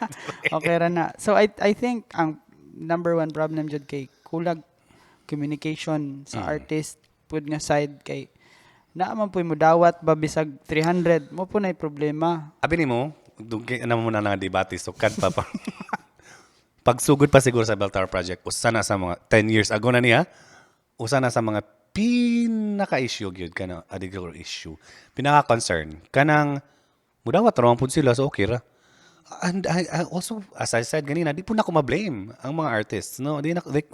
Okay ra na. So I think ang number one problem jud kay kulag communication sa artist pud nga side kay naaman po'y mo dawat ba bisag 300 mo po na'y problema. Abi nimo, dugay na mo na nga debate so kan pa. Pagsugod pa siguro sa Bell Tower Project, usa na sa mga 10 years ago na niya, usa na sa mga pinaka-issue gyud kana adigal issue. Pinaka-concern kanang mudawat ra man pud sila so okay ra. And I also, as I said ganina, di po na ko ma-blame ang mga artists. No,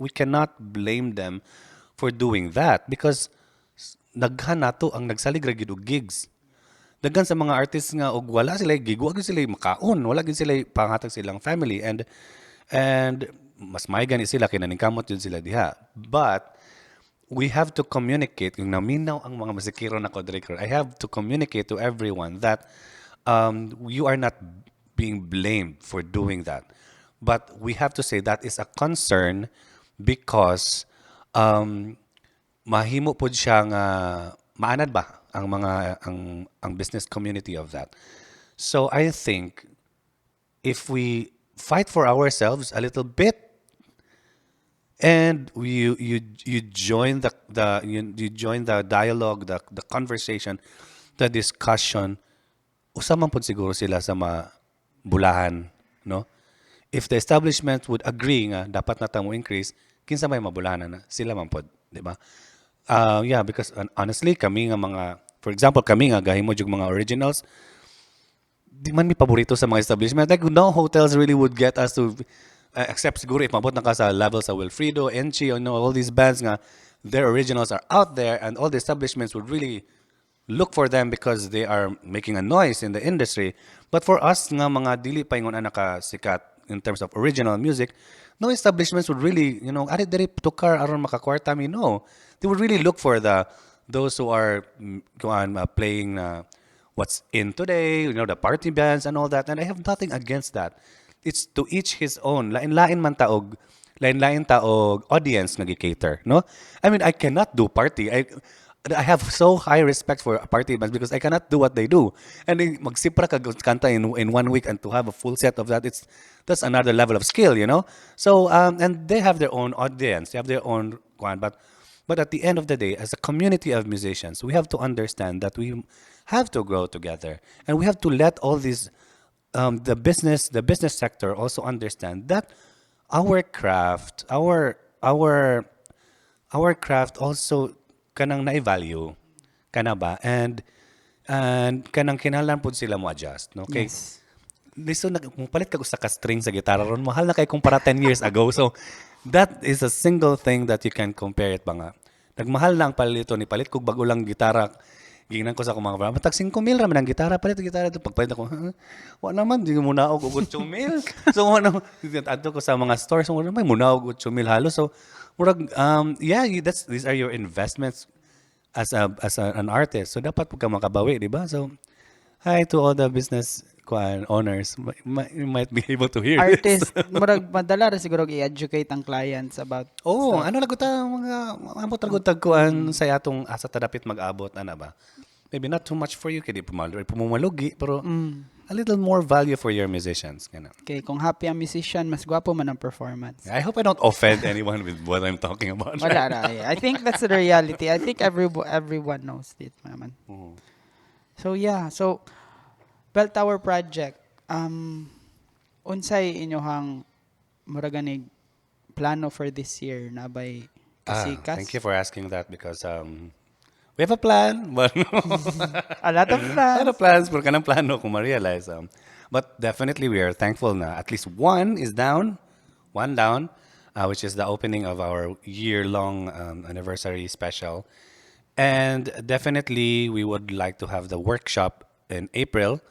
we cannot blame them for doing that because daghan nato ang nagsalig ra gyud og gigs. Daghan sa mga artists nga og wala sila gig, wala gyud sila makaon, wala gyud sila panghatag silang family and mas may gani sila kinaningkamot yun sila diha. But we have to communicate yung naminaw ang mga masikiro na kodrekor. I have to communicate to everyone that you are not being blamed for doing that. But we have to say that is a concern because mahimo pod siya nga maanad ba ang mga ang business community of that. So I think if we fight for ourselves a little bit and you join you join the dialogue, the conversation, the discussion, usa man pod siguro sila sa mabulahan, no? If the establishment would agree nga dapat na ta mo increase, kinsa may mabulahan na sila man pod, di ba? Yeah, because honestly kami nga mga, for example, kami nga gahimo jug mga originals, di man mi paborito sa mga establishment. Like no hotels really would get us to except siguro if mabot na ka sa level sa Wilfrido, Enchi, all these bands nga their originals are out there and all the establishments would really look for them because they are making a noise in the industry. But for us nga mga dili pa ingon ana ka sikat in terms of original music, no establishments would really, ari diri tukar aron makakwarta mi. No, they would really look for those who are playing what's in today, the party bands and all that. And I have nothing against that. It's to each his own. Lain-lain man taog, lain-lain taog audience nga gi-cater, no? I mean, I cannot do party. I have so high respect for party bands because I cannot do what they do. And magsipra ka kanta in 1 week and to have a full set of that's another level of skill, So and they have their own audience, they have their own one, but at the end of the day, as a community of musicians, we have to understand that we have to grow together, and we have to let all these the business sector also understand that our craft also kanang na-value kana ba and kanang kinahanglan pud sila mo adjust, no? Okay. Yes. Listen, palit ka sa string sa gitara ron, mahal na kay kumpara 10 years ago. So that is a single thing that you can compare it ba nga. Nagmahal na ang palito ni palit kog bago lang gitara. Gingnan ko sa akong mga matag 5,000 ra man ang gitara, palit gitara to pagpalit ako. Wa naman di mo naog og 8,000. So ano, adto ko sa mga stores, mo may munaog 8,000 halos. So murag these are your investments as an artist. So dapat pag ka makabawi, di ba? So hi to all the business owners might be able to hear this. Artist, murag madala ra siguro i-educate ang clients about Oh, stuff. ano lagot mga ambot lagot tagkuan sa atong asa tadapit mag-abot ana ba? Maybe not too much for you kay di pumumalugi pero a little more value for your musicians kana. Okay, kung happy ang musician, mas gwapo man ang performance. I hope I don't offend anyone with what I'm talking about. Wala ra. I think that's the reality. I think everyone knows it naman. So yeah, so Bell Tower project, unsay inyohang mura ganig plano for this year na bay kasikas? Thank you for asking that because we have a plan, but A lot of a lot plans. of plans pero kanang plano kung ma-realize. But definitely we are thankful na at least one down, which is the opening of our year-long anniversary special. And definitely we would like to have the workshop in April,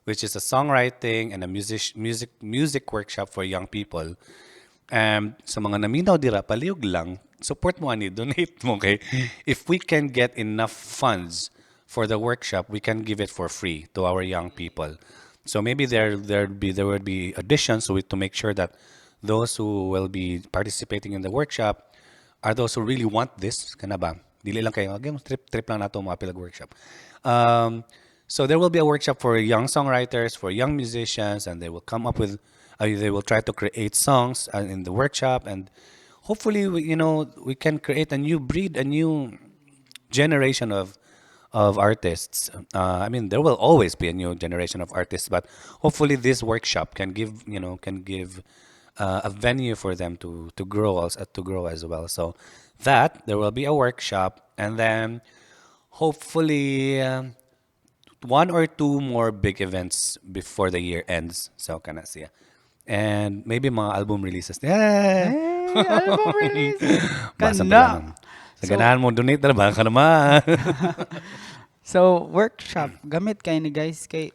which is a songwriting and a music workshop for young people. Sa mga naminaw dira, palihog lang, support mo ani, donate mo kay if we can get enough funds for the workshop, we can give it for free to our young people. So maybe there would be additions to make sure that those who will be participating in the workshop are those who really want this. Kana ba? Dili lang kayo, trip lang nato mga pilag workshop. So there will be a workshop for young songwriters, for young musicians, and they will come up with, they will try to create songs in the workshop, and hopefully, we can create a new breed, a new generation of artists. I mean, there will always be a new generation of artists, but hopefully, this workshop can give a venue for them to grow as well. So that there will be a workshop, and then hopefully one or two more big events before the year ends. So kana siya. And maybe mga album releases. Yeah. Album release. Basa Kana. pa lang. Sa ganahan mo, donate na ba ka naman? So, workshop, gamit kayo ni guys kay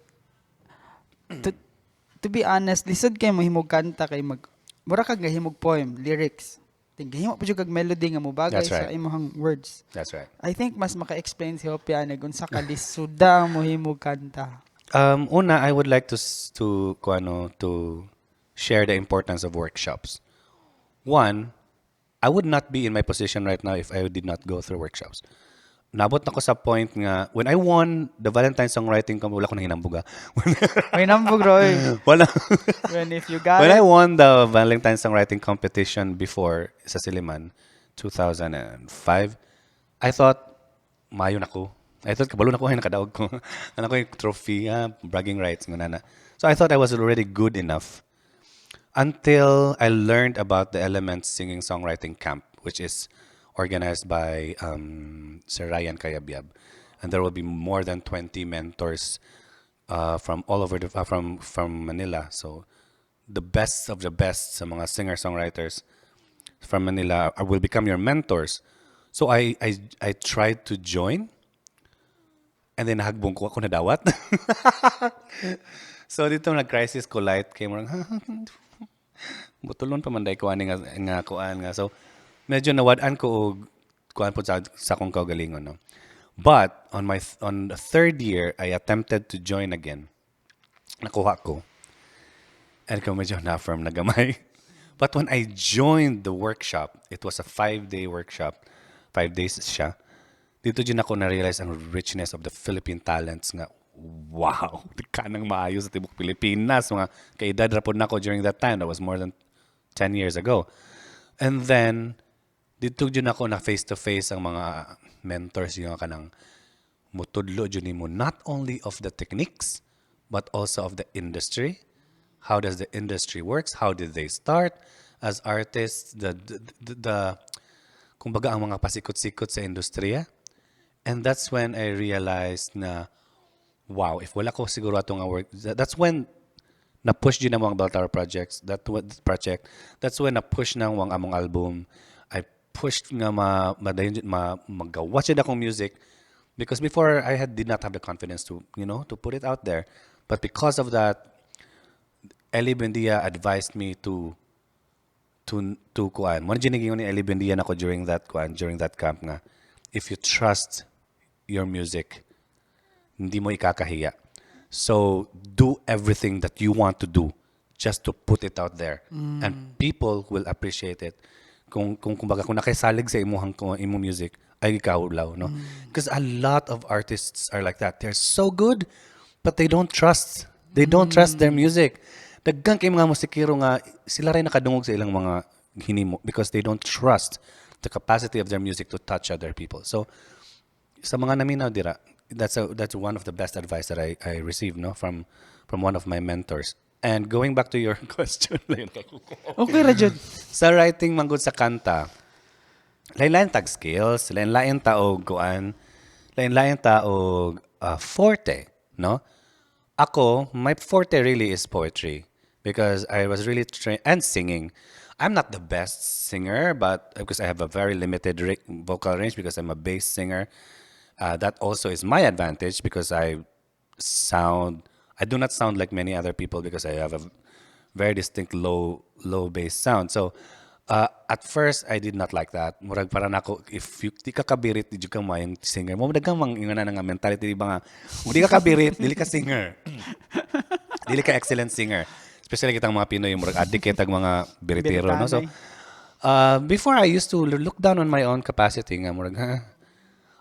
to be honest, lisod kayo mahimog kanta kay mura kag gahimog poem, lyrics. Tingahimo pa jud kag melody nga mobagay That's sa right. imong words. That's right. I think mas maka-explain si Hopia na unsa ka lisuda ang mohimog kanta. Una, I would like to share the importance of workshops. One, I would not be in my position right now if I did not go through workshops. Nabot na ko sa point nga, when I won the Valentine's Songwriting Competition, wala ko nang hinambuga. May nambog Roy. Wala. When if you got When I it. won the Valentine's Songwriting Competition before sa Siliman, 2005, I thought, mayo na ko. I thought, kabalo na ko, ay nakadaog ko. Ano ko yung trophy, bragging rights. Ngunana. So I thought I was already good enough until I learned about the Elements Singing Songwriting Camp, which is organized by Sir Ryan Kayabyab. And there will be more than 20 mentors from all over from Manila. So the best of the best sa mga singer-songwriters from Manila will become your mentors. So I tried to join, and then nahagbong ko ako nadawat. So dito nag-crisis ko light kay mo butulon pa man day ko ani nga kuan nga. So medyo nawad-an ko og kuan po sa kong kaugalingon, no. But on the third year I attempted to join again. Nakuha ko. And ko medyo na-firm na gamay. But when I joined the workshop, it was a 5-day workshop. 5 days siya. Dito din ako na-realize ang richness of the Philippine talents nga. Wow! Di ka nang maayos sa tibok Pilipinas. Mga kaedad rapod na ako during that time. That was more than 10 years ago. And then, dito din ako na face-to-face ang mga mentors yung kanang mutudlo dyan mo not only of the techniques, but also of the industry. How does the industry works? How did they start as artists? The kumbaga ang mga pasikot-sikot sa industriya. And that's when I realized na, wow, if wala ko siguro atong work, that's when na-push din ang mga Baltar projects, that's when na-push na ang among album. I pushed nga magawa siya akong music because before I did not have the confidence to put it out there. But because of that, Eli Buendia advised me to kuan. Mo giniging ni Eli Buendia nako during that camp nga. If you trust your music, hindi mo ikakahiya. So do everything that you want to do just to put it out there. And people will appreciate it. Kung kumbaga kung nakisalig sa imong music ay ikaw law, no? Because a lot of artists are like that. They're so good but they don't trust. They don't trust their music. Daggan kay mga musikero nga sila rin nakadungog sa ilang mga hinimo because they don't trust the capacity of their music to touch other people. So sa mga naminaw dira, that's one of the best advice that I received, no, from one of my mentors. And going back to your question, Okay ra jud. sa writing manggod sa kanta, lain-lain tag skills, lain-lain ta og kuan, lain-lain ta og forte, no? Ako, my forte really is poetry because I was really trained and singing. I'm not the best singer, but because I have a very limited vocal range because I'm a bass singer, that also is my advantage because I do not sound like many other people because I have a very distinct low bass sound. So at first I did not like that. Murag para nako if you di ka kabirit di jud ka mayang singer. Mo dagang mang ingana nga mentality di ba nga. Kung di ka kabirit, dili ka singer. Dili ka excellent singer. Especially kitang mga Pinoy murag addict tag mga biritero, no? So before I used to look down on my own capacity nga murag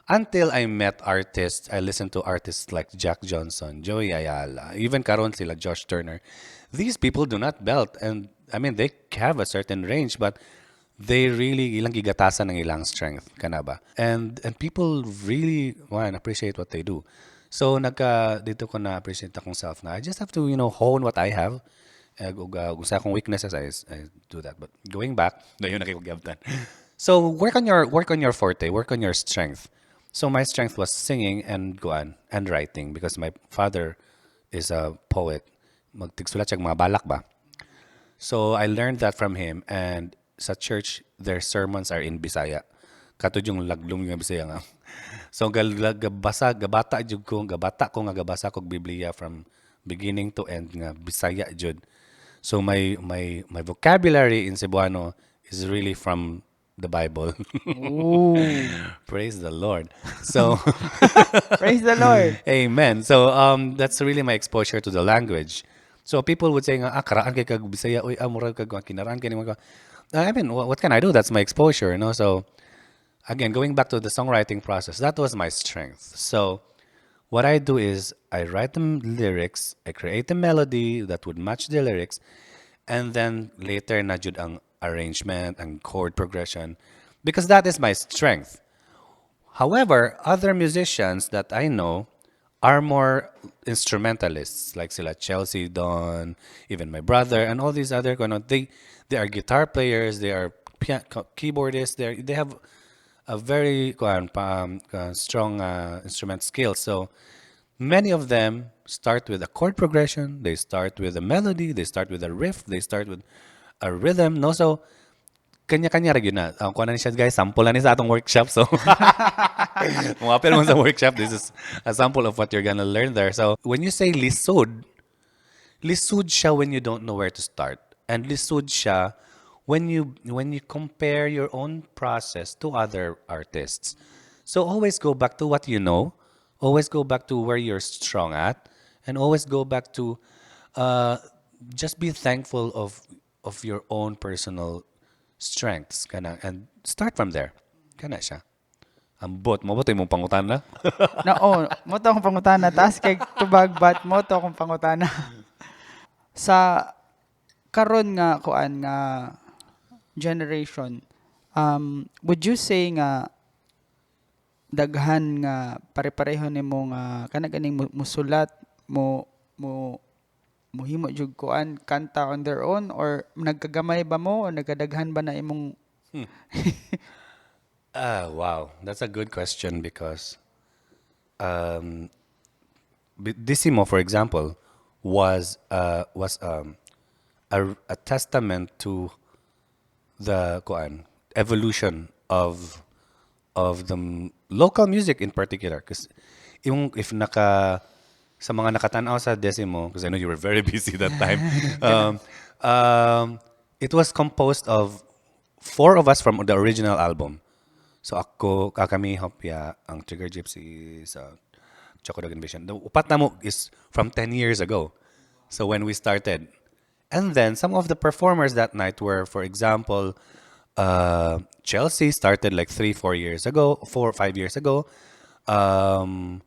until I met artists, I listened to artists like Jack Johnson, Joey Ayala, even karon sila Josh Turner. These people do not belt, and I mean they have a certain range, but they really ilang gigatasan ng ilang strength, kana ba? And people really appreciate what they do. So dito ko na appreciate akong self na I just have to hone what I have. Kung sa akong weaknesses, I do that. But going back, na yun nakikugabtan. So work on your forte, work on your strength. So my strength was singing and writing because my father is a poet. Magtigsulat siya mga balak ba. So I learned that from him, and sa church their sermons are in Bisaya. Katud yung laglum yung Bisaya nga. So gabata ko nga gabasa kog Biblia from beginning to end nga Bisaya jud. So my vocabulary in Cebuano is really from the Bible. Ooh. Praise the Lord. So Praise the Lord. amen. So that's really my exposure to the language. So people would say nga karaan kay kag Bisaya oy murag kag kinaraan kay mga I mean what can I do? That's my exposure, no? So again, going back to the songwriting process, that was my strength. So what I do is I write the lyrics, I create a melody that would match the lyrics, and then later na jud ang arrangement and chord progression because that is my strength. However, other musicians that I know are more instrumentalists, like sila Chelsea Don, even my brother, and all these other they are guitar players, they are keyboardists, they have a very strong instrument skill. So many of them start with a chord progression, they start with a melody, they start with a riff, they start with a rhythm, no? So kanya-kanya ra gyud na. Kuha na ni siya guys, sample na ni sa atong workshop. So mga apel mo sa workshop, this is a sample of what you're gonna learn there. So when you say lisod siya when you don't know where to start. And lisod siya when you compare your own process to other artists. So always go back to what you know, always go back to where you're strong at, and always go back to just be thankful of your own personal strengths and start from there. Kana siya. Ambot mo ba ito mong pangutana? Mo to akong pangutana taas kay tubagbat mo to akong pangutana. Sa karon nga generation, would you say nga daghan nga pare-pareho nimo nga kana ganing musulat mo muhimo jud kanta on their own, or nagkagamay ba mo o nagkadaghan ba na imong Wow, that's a good question because Dissimo, for example, was a testament to the evolution of the local music in particular. Because if sa mga nakatanaw sa Decimo, because I know you were very busy that time, it was composed of 4 of us from the original album. So kami, Hopia, ang Trigger Gypsies, Chocolate Vision. The upat na mo is from 10 years ago. So when we started. And then some of the performers that night were, for example, Chelsea started like 3-4 years ago, 4 or 5 years ago. Um,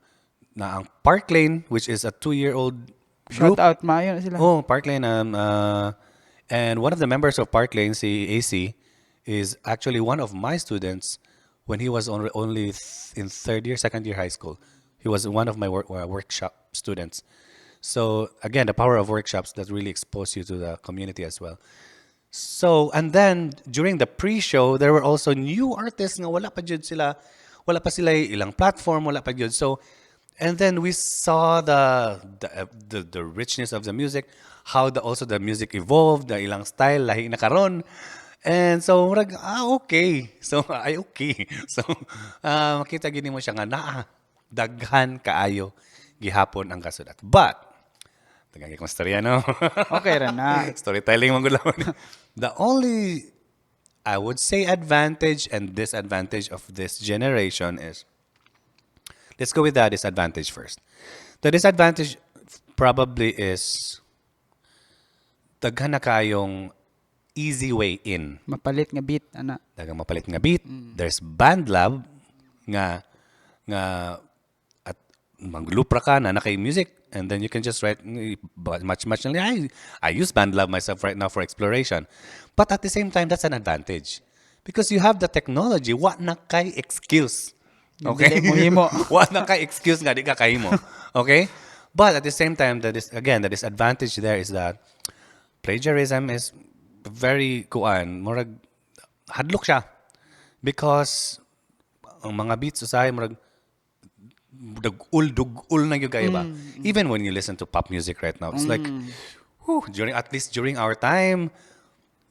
na ang Park Lane, which is a 2-year-old Shout group. out, maayo na sila. Oh, Park Lane. And one of the members of Park Lane, si AC, is actually one of my students when he was only in third year, second year high school. He was one of my workshop students. So again, the power of workshops that really expose you to the community as well. So, and then during the pre-show, there were also new artists nga wala pa jud sila, wala pa sila ilang platform, wala pa jud. So, and then we saw the richness of the music, how also the music evolved, the ilang style lahi na karon. And so, murag, okay. So, ay okay. So, makita gini mo siya nga daghan kaayo gihapon ang kasulat. But tagagi kong storya, no? Okay ra na. Storytelling man gud lang. The only, I would say, advantage and disadvantage of this generation is, let's go with the disadvantage first. The disadvantage probably is daghan na kayong easy way in. Mapalit nga beat, ana. Dagang mapalit nga beat. There's band lab nga at maglupra ka na kay music, and then you can just write much. I use BandLab myself right now for exploration. But at the same time, that's an advantage. Because you have the technology, wa na kay excuse. Okay? Dili mo himo. Wa na kay excuse nga di ka kahimo. Okay? But at the same time, the disadvantage there is that plagiarism is very murag hadlok siya. Because ang mga beats usahay murag dugul na yung kaya ba? Even when you listen to pop music right now, it's like, at least during our time,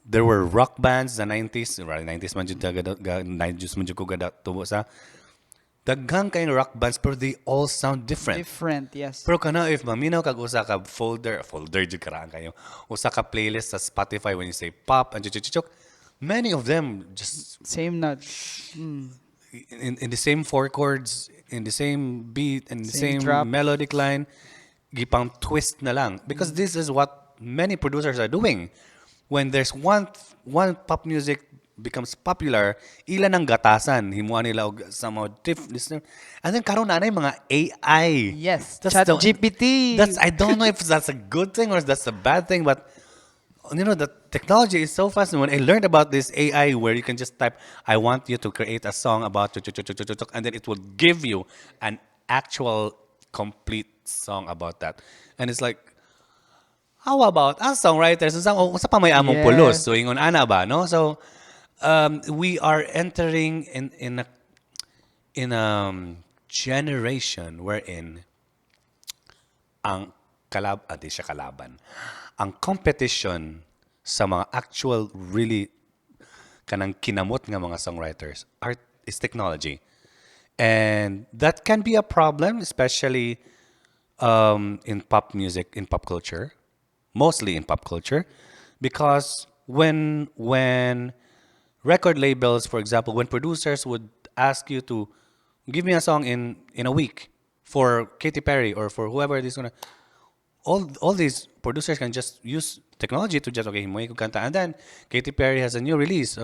there were rock bands the 90s, 90s man jud 90s man jud ko gada tubo sa daghang kayong rock bands pero they all sound different. Different, yes. Pero kana if maminaw kag usa ka folder jud karaan kayo. Usa ka playlist sa Spotify when you say pop and chuchuk, many of them just Same notes. in the same four chords, in the same beat, and the Same same drop. melodic line, gipang twist na lang. Because this is what many producers are doing. When there's one pop music becomes popular, ilan ang gatasan, himuan nila og somehow listener. And then karon na mga AI. Yes, That's Chat the- GPT. I don't know if that's a good thing or if that's a bad thing, but the technology is so fast. And when I learned about this AI where you can just type, I want you to create a song about and then it will give you an actual complete song about that. And it's like, how about us songwriters? Usa pa may among Yes. pulos. So ingon ana ba, no? So we are entering in a generation wherein ang di siya kalaban. Ang competition sa mga actual really kanang kinamot nga mga songwriters is technology. And that can be a problem, especially in pop music, in pop culture, mostly in pop culture, because when record labels, for example, when producers would ask you to give me a song in a week for Katy Perry or for whoever it is gonna, all these producers can just use technology to just himoy ko kanta, and then Katy Perry has a new release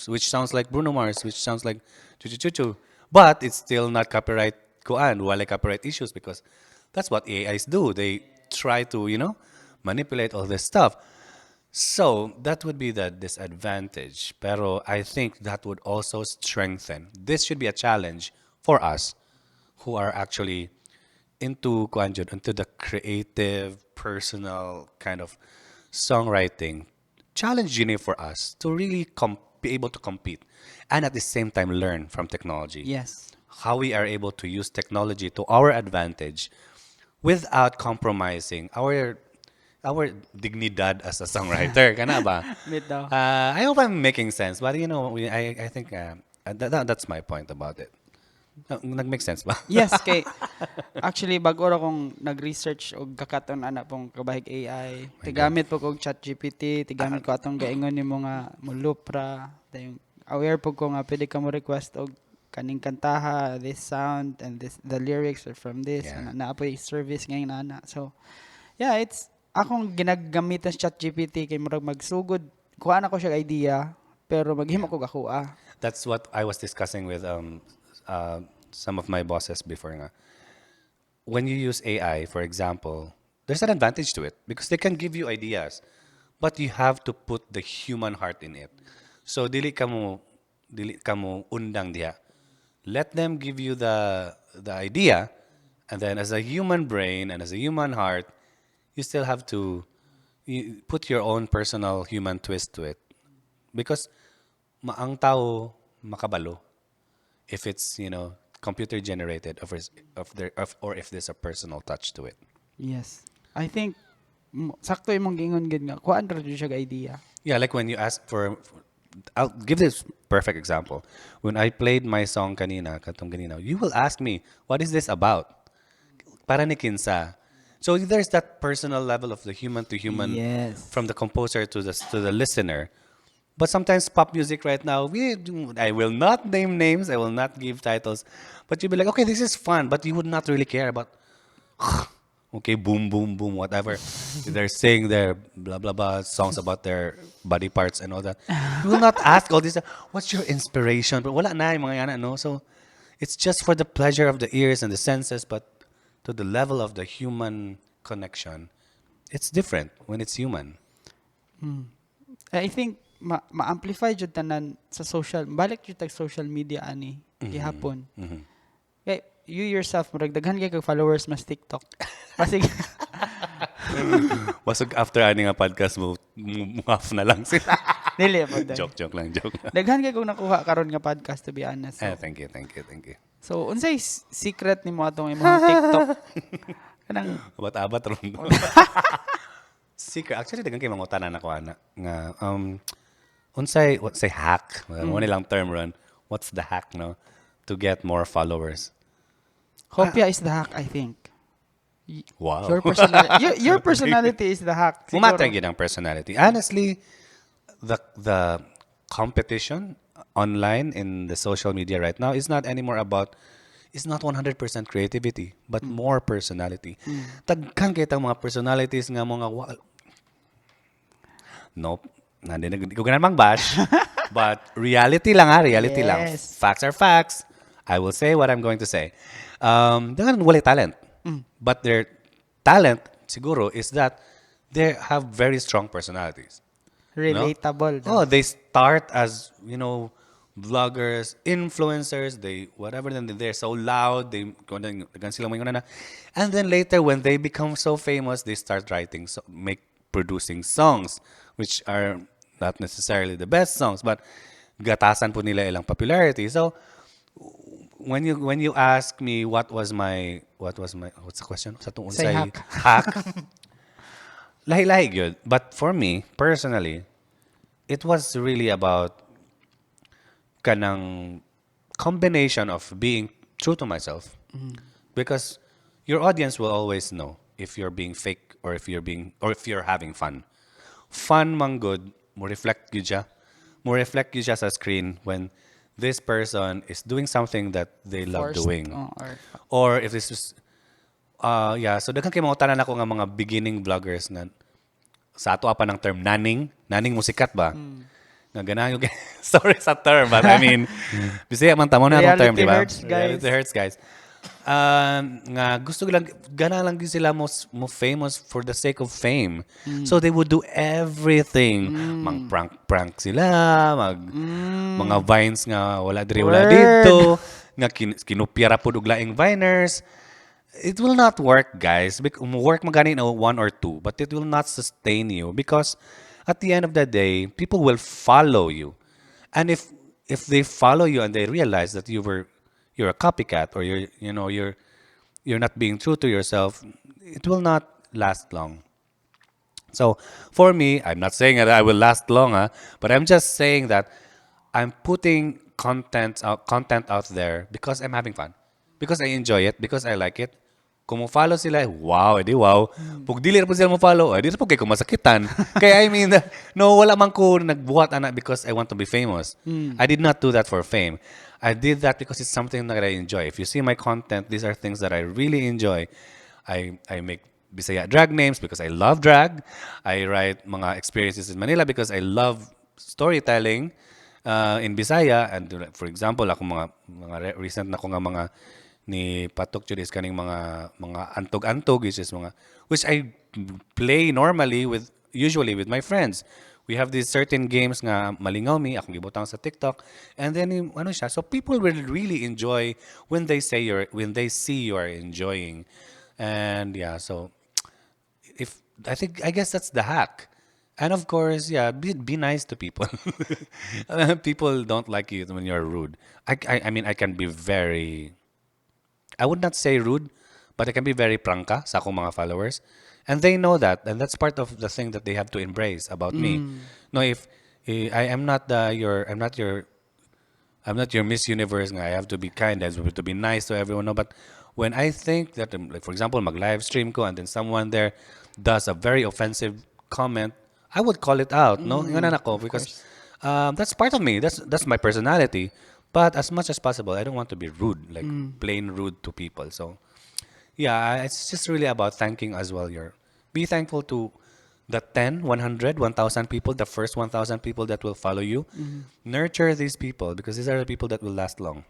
which sounds like Bruno Mars, which sounds like Chuchu, but it's still not copyright wala copyright issues because that's what AIs do. They try to manipulate all this stuff. So that would be the disadvantage. Pero I think that would also strengthen. This should be a challenge for us who are actually into the creative, personal kind of songwriting. Challenge for us to really be able to compete and at the same time learn from technology. Yes. How we are able to use technology to our advantage without compromising our dignidad as a songwriter. Kana ba? Bitaw. I hope I'm making sense, but I think that's my point about it. Nag-make sense ba? Yes, kay actually bago ra kong nag-research og kakaton ana pong kabahig AI. Tigamit po kog ChatGPT, tigamit ko atong gaingon nimo nga mulupra, tayong aware po ko nga pwede ka mo request og kaning kantaha, this sound and this the lyrics are from this Yeah. and naapoy service ngayon ana. So yeah, it's akong ginagamitan sa ChatGPT kay murag magsugod kuha na ko siya idea pero maghimo ko gakuha. That's what I was discussing with some of my bosses before nga. When you use AI, for example, there's an advantage to it because they can give you ideas, but you have to put the human heart in it. So dili ka mo undang diha. Let them give you the idea, and then as a human brain and as a human heart, you still have to put your own personal human twist to it. Because ang tao makabalo if it's, computer generated or if there's a personal touch to it. Yes. I think sakto imong giingon gid nga kuan ra jud siya ga idea. Yeah, like when you ask I'll give this perfect example. When I played my song katong kanina, you will ask me, what is this about? Para ni kinsa. So there's that personal level of the human to human Yes. from the composer to the listener. But sometimes pop music right now, I will not name names, I will not give titles, but you'll be like, okay, this is fun, but you would not really care about, okay, boom, boom, boom, whatever. They're saying their blah, blah, blah songs about their body parts and all that. You will not ask all this, what's your inspiration? But wala na yung mga yana, no? So it's just for the pleasure of the ears and the senses, but to the level of the human connection, it's different when it's human. I think ma-amplify jud tanan sa social balik jud tag social media ani gihapon. Kay you yourself murag daghan kay kag followers mas TikTok. Pasig Wasag after ani nga podcast mo, half na lang sila. dili pa dai. Joke lang. Daghan kay kog nakuha karon nga podcast to be honest. So, Thank you. so unsay secret nimo atong imong TikTok? Kanang Abat-abat ron. Secret. Actually, dagan kay mangutan na ko ana nga what's say hack? Mo nilang term ron. What's the hack, no? To get more followers. Hopia is the hack, I think. Wow. Your personality is the hack. Mumatay gyud ang personality. Honestly, the competition online in the social media right now is not anymore about it's not 100% creativity but more personality. Daghan kay tang mga personalities nga mga nope, hindi ko ganun mang bash. But reality lang reality lang. Yes. Facts are facts. I will say what I'm going to say. Daghan wala talent. But their talent siguro is that they have very strong personalities. Relatable. Oh, they start as, vloggers, influencers, then they're so loud, and then later when they become so famous, they start writing, producing songs, which are not necessarily the best songs, but gatasan po nila ilang popularity. So, when you ask me what's the question? Sa tong Say unsay hack. Lahi-lahi gyud. But for me, personally, it was really about kanang combination of being true to myself. Because your audience will always know if you're being fake or if you're having fun. Fun man good, mo reflect gyud siya. Mo reflect gyud siya sa screen when this person is doing something that they love Forced, doing. or Or if this is so daghan kay mga tanan ako nga mga beginning vloggers nga sa ato pa ng term naning musikat ba? Nga ganahan yung sorry sa term but I mean bisaya man tamo na ang term, di ba? Reality hurts, guys. Nga gusto lang gana lang gyud sila mo famous for the sake of fame. So they would do everything. Mang prank sila, mga vines nga wala diri wala dito, nga kinupyara pud og laing viners. It will not work, guys. Work magani na one or two, but it will not sustain you because at the end of the day, people will follow you. And if they follow you and they realize that you're a copycat or you're not being true to yourself, it will not last long. So for me, I'm not saying that I will last long, but I'm just saying that I'm putting content out there because I'm having fun, because I enjoy it, because I like it. Kung mo follow sila, wow, edi wow. Pag dili po sila mo follow, edi po kay kumasakitan. Kaya I mean, no, wala man ko nagbuhat ana because I want to be famous. I did not do that for fame. I did that because it's something that I enjoy. If you see my content, these are things that I really enjoy. I make Bisaya drag names because I love drag. I write mga experiences in Manila because I love storytelling in Bisaya. And for example, ako recent na ko nga mga ni Patok Judis kaning mga antog-antog which I play normally with usually with my friends. We have these certain games nga malingaw mi akong gibutang sa TikTok, and then ano siya, so people will really enjoy when they see you are enjoying. And yeah, so if I guess that's the hack. And of course, yeah, be nice to people. People don't like you when you're rude. I mean, I can be very, I would not say rude, but I can be very prangka sa akong mga followers. And they know that, and that's part of the thing that they have to embrace about me. No, if I am not I'm not your Miss Universe nga. I have to be kind. I have to be nice to everyone. No, but when I think that, like for example, mag-live stream ko and then someone there does a very offensive comment, I would call it out. No, yun na ako because that's part of me. That's my personality. But as much as possible, I don't want to be rude, like plain rude to people. So yeah, it's just really about thanking as well. Be thankful to the 10, 100, 1,000 people, the first 1,000 people that will follow you. Nurture these people because these are the people that will last long.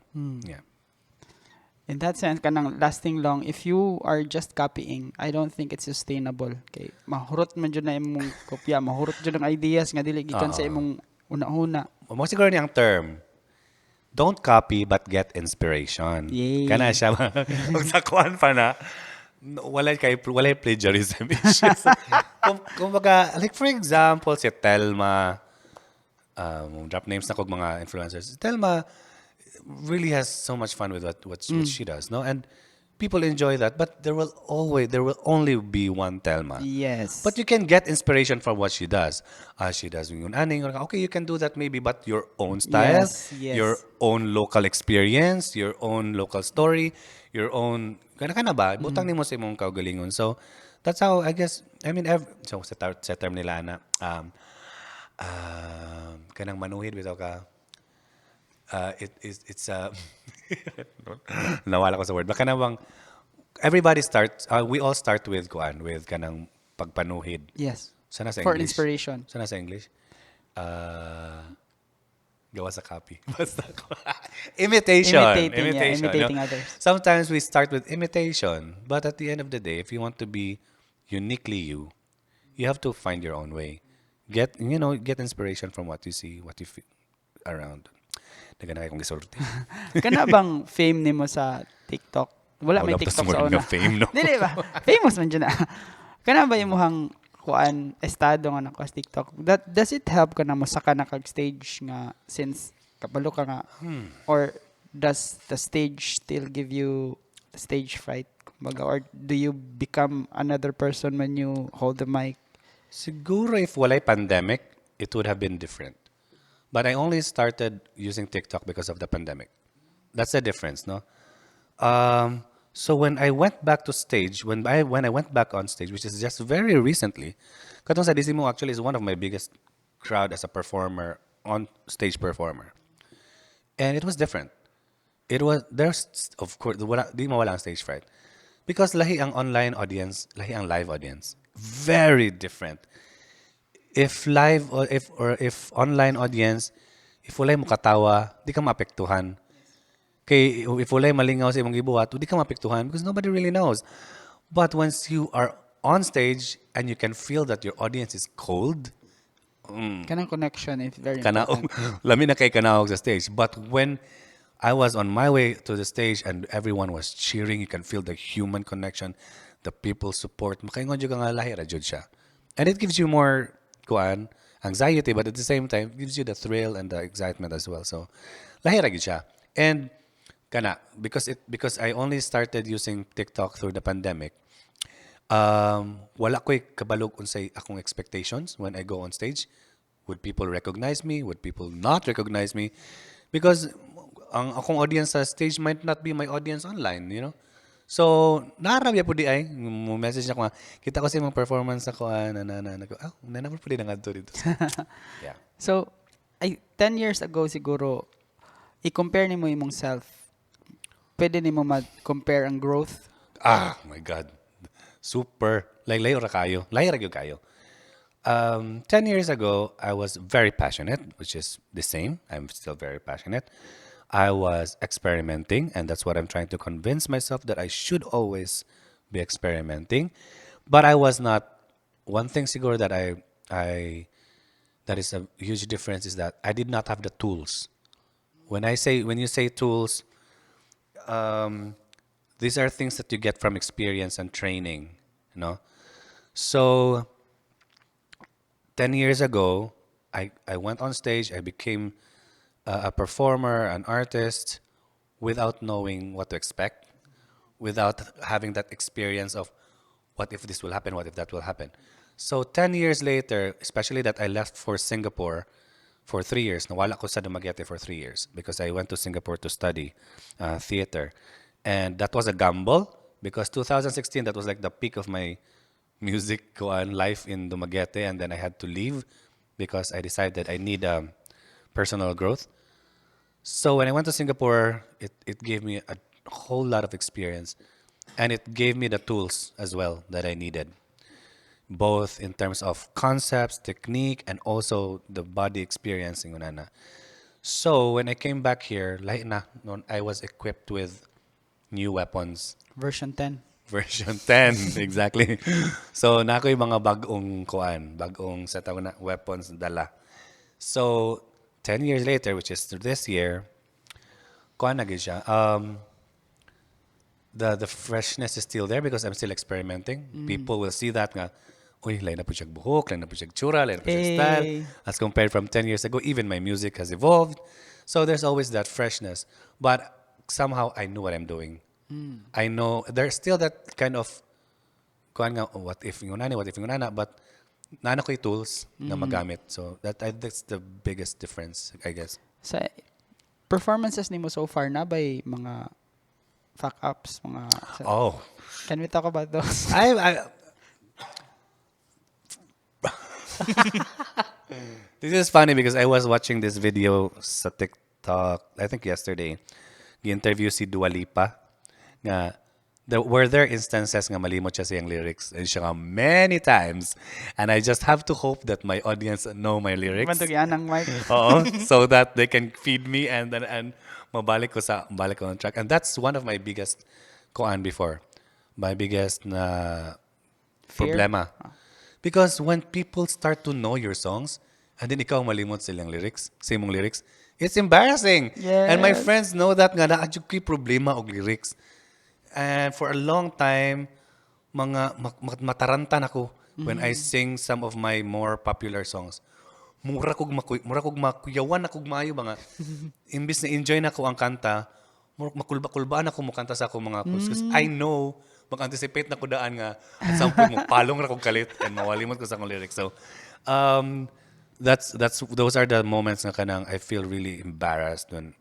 Yeah. In that sense, kanang lasting long, if you are just copying, I don't think it's sustainable. Okay, mahurot man dyan na imong kopya, mahurot dyan ang ideas nga dili gikan sa imong una-una. Mo siguro niyang term. Don't copy but get inspiration. Yay. Kana siya. Kung sa kuan pa na, walay plagiarism issues. Kumbaga, like for example, si Telma, drop names na kog mga influencers. Telma really has so much fun with what she does, no? And people enjoy that, but there will only be one Telma. Yes. But you can get inspiration from what she does. She does yung aning. Okay, you can do that maybe, but your own style, Yes, yes. your own local experience, your own local story, your own kana ba? Butang nimo sa imong kaugalingon. So that's how I guess. I mean, so sa term nila na kanang manuhid bitaw ka. It's nawala ko sa word. Baka namang everybody starts, we all start with kanang pagpanuhid. Yes. Sana sa For English. inspiration. Sana sa English. Gawa sa copy. Basta imitation. Imitating no? others. Sometimes we start with imitation, but at the end of the day, if you want to be uniquely you, you have to find your own way. Get inspiration from what you see, what you feel around. Naganay kong gisulti. Kana bang fame nimo sa TikTok? Wala may Wala pa TikTok sa sa una. fame, no? Dili ba? Famous man dyan na. Kana ba imong kuan estado nga nako sa TikTok? Does it help ka na mo saka na kag stage nga since kabalo ka nga or does the stage still give you the stage fright? Kumbaga, or do you become another person when you hold the mic? Siguro if walay pandemic, it would have been different. But I only started using TikTok because of the pandemic. That's the difference, no? So when I went back to stage, when I went back on stage, which is just very recently, katong sa DC mo actually is one of my biggest crowd as a performer, on stage performer. And it was different. There's, of course, di mawala ang stage fright. Because lahi ang online audience, lahi ang live audience. Very different. If live or if online audience, if walay mo katawa, di ka maapektuhan. Kay if walay malingaw sa imong gibuhat, di ka maapektuhan because nobody really knows. But once you are on stage and you can feel that your audience is cold, Kanang connection is very kanaog, important. lami na kay kanaog sa stage. But when I was on my way to the stage and everyone was cheering, you can feel the human connection, the people support. Makaingon jud ka nga lahi ra jud siya. And it gives you more anxiety, but at the same time, gives you the thrill and the excitement as well. So, lahi ra gyud siya. And because I only started using TikTok through the pandemic, wala ko'y kabalog unsay akong expectations when I go on stage. Would people recognize me? Would people not recognize me? Because ang akong audience sa stage might not be my audience online, you know? So, naarabya po di ay, message niya ko nga, kita ko sa imong performance ako, nanapod po di na nga dito. Yeah. So, 10 years ago siguro, i-compare nimo imong self, pwede nimo ma-compare ang growth. My God. Super. Like, layo ra kayo. Layo ra gyud kayo. 10 years ago, I was very passionate, which is the same. I'm still very passionate. I was experimenting, and that's what I'm trying to convince myself that I should always be experimenting. But I was not. One thing, siguro, that is a huge difference is that I did not have the tools. When you say tools, these are things that you get from experience and training, you know. So 10 years ago, I went on stage, I became a performer, an artist, without knowing what to expect, without having that experience of what if this will happen, what if that will happen. So 10 years later, especially that I left for Singapore for 3 years, nawala ko sa Dumaguete for 3 years because I went to Singapore to study theater. And that was a gamble because 2016, that was like the peak of my music life in Dumaguete, and then I had to leave because I decided I need personal growth. So when I went to Singapore, it gave me a whole lot of experience, and it gave me the tools as well that I needed, both in terms of concepts, technique, and also the body experiencing unana. So when I came back here, like na, noon, I was equipped with new weapons. Version 10. Version 10, exactly. So, na ako yung mga bagong set ako na weapons dala. So, 10 years later, which is this year, kuan na gid siya. The freshness is still there because I'm still experimenting. People will see that nga, uy, lain na po siya buhok, lain na po siya tsura, lain na po siya style. Hey. As compared from 10 years ago, even my music has evolved. So there's always that freshness. But somehow I knew what I'm doing. I know there's still that kind of kuan nga, what if yung nani, what if yung nana, but nana ko yung tools na magamit. So that's the biggest difference, I guess. Sa performances nimo so far na by mga fuck ups, Oh, Can we talk about those? I this is funny because I was watching this video sa TikTok, I think yesterday. Gi-interview si Dua Lipa nga were there instances nga malimot siya sa iyang lyrics and siya nga many times, and I just have to hope that my audience know my lyrics. Mantugyan ng mic. Oo, so that they can feed me and balik ko on track. And that's one of my biggest before. My biggest na Fear? problema. Because when people start to know your songs and then ikaw malimot silang lyrics, sa imong lyrics, it's embarrassing. And my Yes. friends know that nga naadyo ko'y problema og lyrics. And for a long time, matarantan ako when I sing some of my more popular songs. Mura kog makuyawan akong maayo mga imbis na enjoy na ko ang kanta, makulba-kulbaan ako mo kanta sa ako mga because I know mag-anticipate na ko daan nga at some point mo palong ra kog kalit and mawalimot ko sa akong lyrics. So those are the moments na kanang I feel really embarrassed when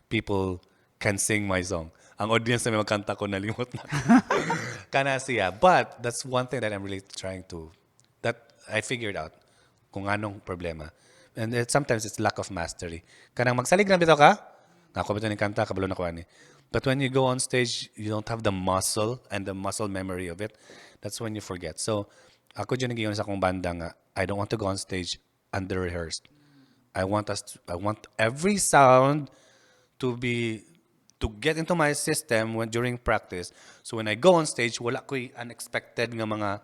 people can sing my song. Ang audience na may magkanta ko nalimot na. Kana siya. But that's one thing that I'm really that I figured out kung anong problema. And sometimes it's lack of mastery. Kanang magsalig na bitaw ka, ako bitaw ni kanta, kabalo na ko ani. But when you go on stage, you don't have the muscle and the muscle memory of it. That's when you forget. So, ako dyan nagiyon sa akong banda nga, I don't want to go on stage under-rehearsed. I want every sound to get into my system during practice. So when I go on stage, wala ko'y unexpected nga mga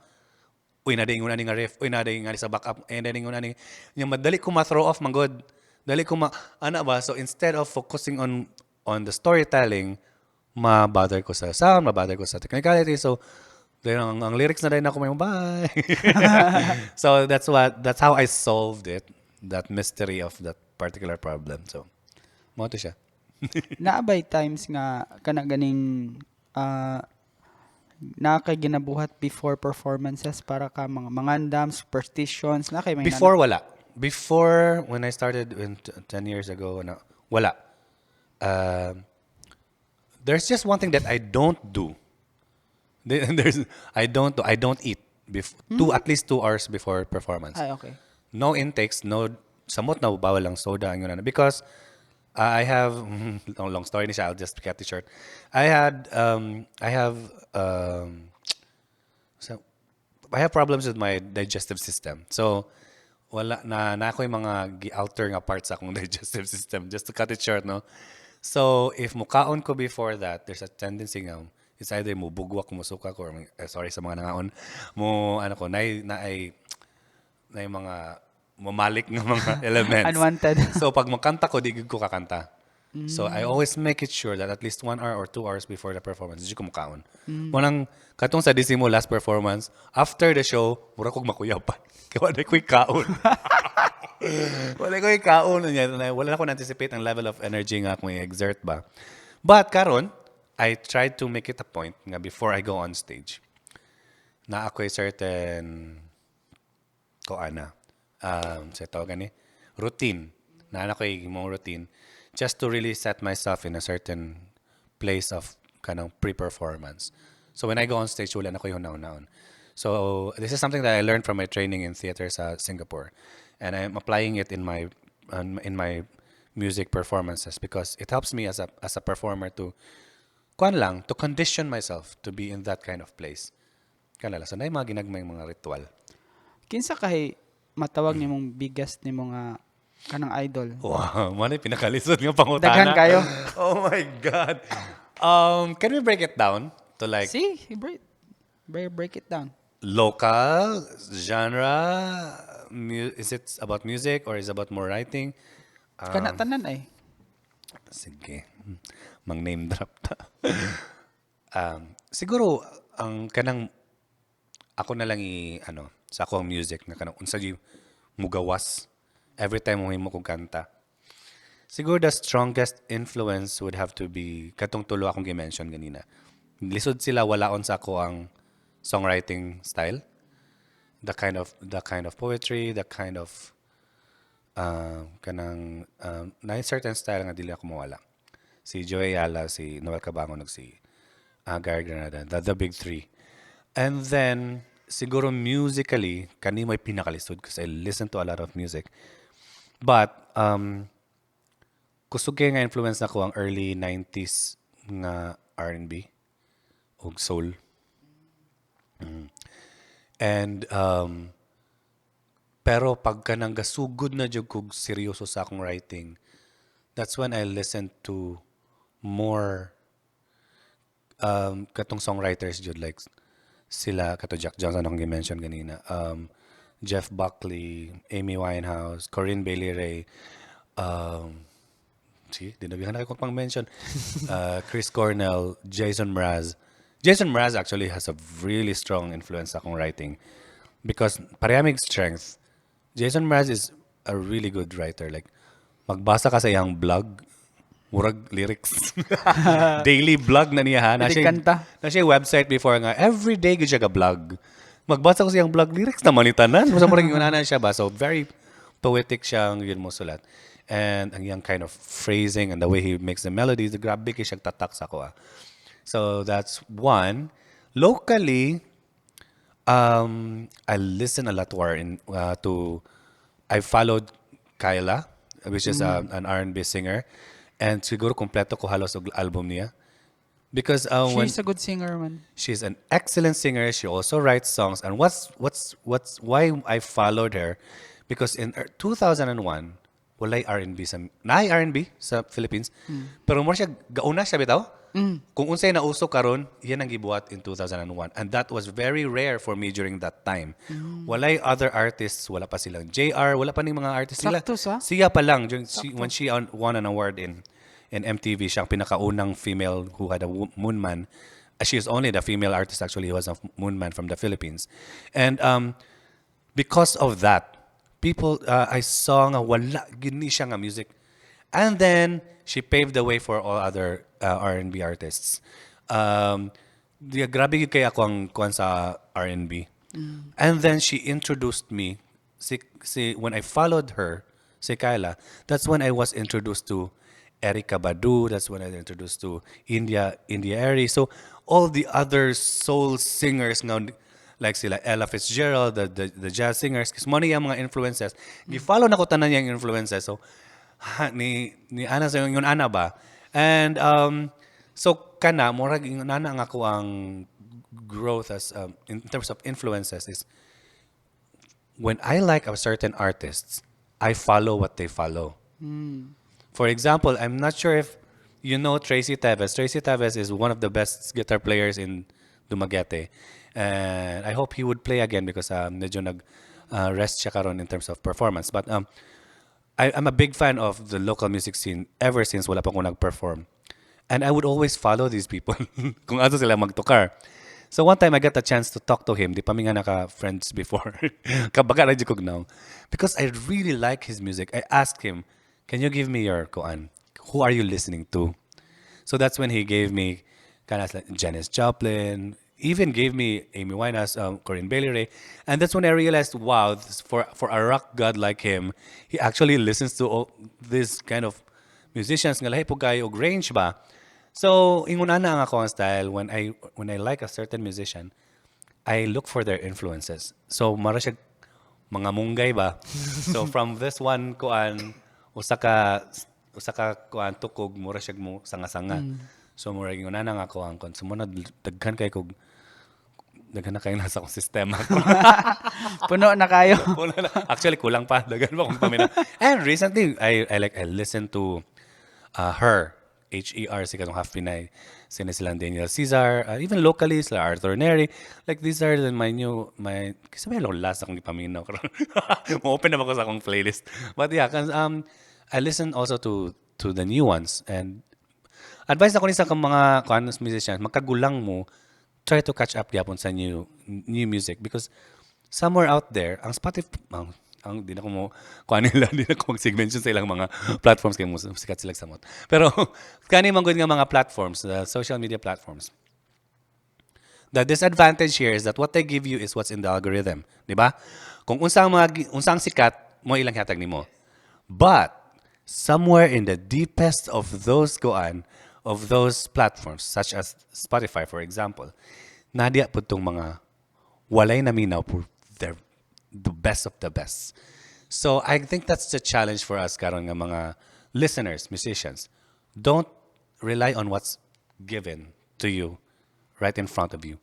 uy, nadaing una ni nga riff, uy, nadaing nga sa backup, nadaing una ni yung madali ko ma-throw off manggod. Dali ko ana ba? So instead of focusing on the storytelling, ma-bother ko sa sound, ma-bother ko sa technicality. So ang lyrics na dahil ako may bye. So that's how I solved it, that mystery of that particular problem. So mo to siya. Naabay times nga kana ganing na kay ginabuhat before performances para ka mga mangandam, superstitions, na kay may Before wala. Before when I started 10 years ago, wala. There's just one thing that I don't do. I don't eat at least 2 hours before performance. Ay, okay. No intakes, no samot na bawal lang soda ang yun because I have long story ni siya. I'll just cut it short. I have so I have problems with my digestive system. So wala na ako yung mga gi-alter nga parts sa akong digestive system. Just to cut it short, no. So if mukaon ko before that, there's a tendency nga it's either mo bugwak mo suka ko or sorry sa mga nangaon mo ano ko na yung mga mamalik ng mga elements. Unwanted. So pag makanta ko, di gid ko kakanta. So I always make it sure that at least 1 hour or 2 hours before the performance, di ko makaon. Munang katong sa DC mo last performance, after the show, mura kog makuyaw pa. Kaya wala ko'y kaon. Wala ko'y kaon. Wala na ko na-anticipate ang level of energy nga kung i-exert ba. But karon, I tried to make it a point nga before I go on stage na ako'y certain sa tawag ni routine na anak ko yung mga routine just to really set myself in a certain place of kanang pre-performance. So when I go on stage, wala na ko yung naon-naon. So this is something that I learned from my training in theater sa Singapore, and I'm applying it in my music performances because it helps me as a performer to to condition myself to be in that kind of place. Kanala so na yung mga ginagmay mga ritual. Kinsa kay matawag nimong biggest nimo nga kanang idol? Wow, man ay pinakalisod nga pangutana. Daghan kayo. Oh my God. Can we break it down to like See, break it down. local, genre, is it about music or is it about more writing? Kana tanan ay. Sige. Mang name drop ta. Siguro ang kanang ako na lang sa ako ang music na kanang unsa gyud mugawas every time mo kog kanta. Siguro the strongest influence would have to be katong tulo akong gi-mention ganina. Lisod sila walaon sa ako ang songwriting style. The kind of poetry, the kind of kanang na certain style nga dili ako mawala. Si Joey Ayala, si Noel Cabangon, si Gary Granada, the big three. And then siguro musically, kani may pinakalisod kasi I listen to a lot of music. But kusog kay nga influence na ko ang early 90s nga R&B ug soul. And pero pagka nang gasugod na jud kog seryoso sa akong writing, that's when I listen to more katong songwriters jud like sila kato Jack Johnson akong gi-mention ganina. Jeff Buckley, Amy Winehouse, Corinne Bailey Rae, dinabihan na ko pang mention. Chris Cornell, Jason Mraz. Jason Mraz actually has a really strong influence sa akong writing because parehas strength. Jason Mraz is a really good writer. Like, magbasa ka sa iyang blog, murag lyrics. Daily blog na niya ha. Na siya website before nga, every day ko siya ka-blog. Magbasa ko sa iyang blog, lyrics na manitanan. Masa murag yung unanan siya ba? So, very poetic siya ang yun mo sulat. And ang yung kind of phrasing and the way he makes the melodies, grabe kay siya tatak sa ko. So that's one. Locally, I listen a lot to I followed Kyla, which is an R&B singer, and siguro kompleto ko halos og album niya because She's a good singer, man. she's an excellent singer. She also writes songs, and what's why I followed her because in 2001 walay R&B naay R&B sa Philippines, pero more siya gauna siya bitaw. Kung unsay nauso karon, yan ang gibuhat in 2001. And that was very rare for me during that time. Walay other artists, wala pa silang JR, wala pa ning mga artists sila. Sakto sa? Siya pa lang when she won an award in MTV, siya ang pinakaunang female who had a Moonman. She is only the female artist actually who was a Moonman from the Philippines. And because of that, people I saw nga wala gini siya nga music. And then she paved the way for all other R&B artists. Grabe gid kay ako ang kuan sa R&B. And then she introduced me. When I followed her, si Kyla, that's when I was introduced to Erykah Badu. That's when I was introduced to India Arie. So all the other soul singers now, like sila Ella Fitzgerald, the jazz singers, kasi mo yung mga influences. Gi-follow na ko tanan yung influences. So ni ana sa yung ana ba. And so kana murag yung ana nga ko ang growth as in terms of influences is when I like a certain artists, I follow what they follow. For example, I'm not sure if you know Tracy Teves. Tracy Teves is one of the best guitar players in Dumaguete. And I hope he would play again because medyo nag rest siya karon in terms of performance. But I'm a big fan of the local music scene ever since wala pa ko nag-perform. And I would always follow these people kung ato sila magtukar. So one time I got a chance to talk to him. Di pa mi nga naka-friends before. Kabaga na ko now. Because I really like his music. I asked him, can you give me your koan? Who are you listening to? So that's when he gave me kind of like Janis Joplin, even gave me Amy Winehouse, Corinne Bailey Ray. And that's when I realized, wow, for a rock god like him, he actually listens to all this kind of musicians nga lahi po kayo og range ba. So, inguna na ang ako ang style when I like a certain musician, I look for their influences. So, mara siya mga munggay ba. So, from this one kuan usa ka kuan tukog mura siya mo sanga-sanga. So, mura inguna na nga ako ang kon sumo na daghan kay kog daghan na kayo nasa akong sistema. Puno na kayo. Actually, kulang pa. Daghan pa akong pamina. And recently, I listened to her. HER, si katong half Pinay. Sina silang Daniel Cesar. Even locally, sila Arthur Neri. Like, these are kasi may last akong ipaminaw. Open naman ko sa akong playlist. But yeah, I listen also to the new ones. And advice ako ni sa mga musicians, magkagulang mo, try to catch up yapon sa new music. Because somewhere out there, ang Spotify, di na ko mo kuha nila, di na ko mag-segmentation sa ilang mga platforms kaya mo sikat sila sa mot. Pero kani man gud nga mga platforms, the social media platforms. The disadvantage here is that what they give you is what's in the algorithm, di ba? Kung unsang sikat mo ilang hatag nimo. But somewhere in the deepest of those platforms such as Spotify for example, nadiya pud tong mga walay naminaw for the best of the best. So I think that's the challenge for us karon nga mga listeners, musicians. Don't rely on what's given to you right in front of you.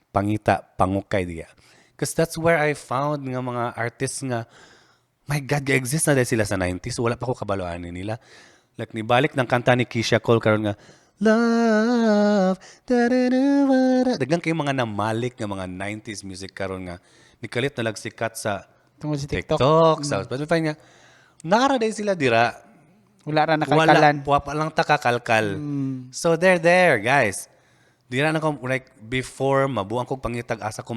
Pangita, pangukay diya. Because that's where I found nga mga artists nga, my God, exist na dahil sila sa 90s. Wala pa ko kabaloan nila. Like, nibalik ng kanta ni Keisha Cole karon nga, love, daghan kayo mga namalik nga mga 90s music karon nga, nikalit na sikat sa Tungkol sa TikTok. sa Spotify nga. Nakara dahil sila dira. Wala ra nakalkalan. Wala pa lang takakalkal. So they're there, guys. Dira na ko, like, before, mabuang kong pangitag, asa ko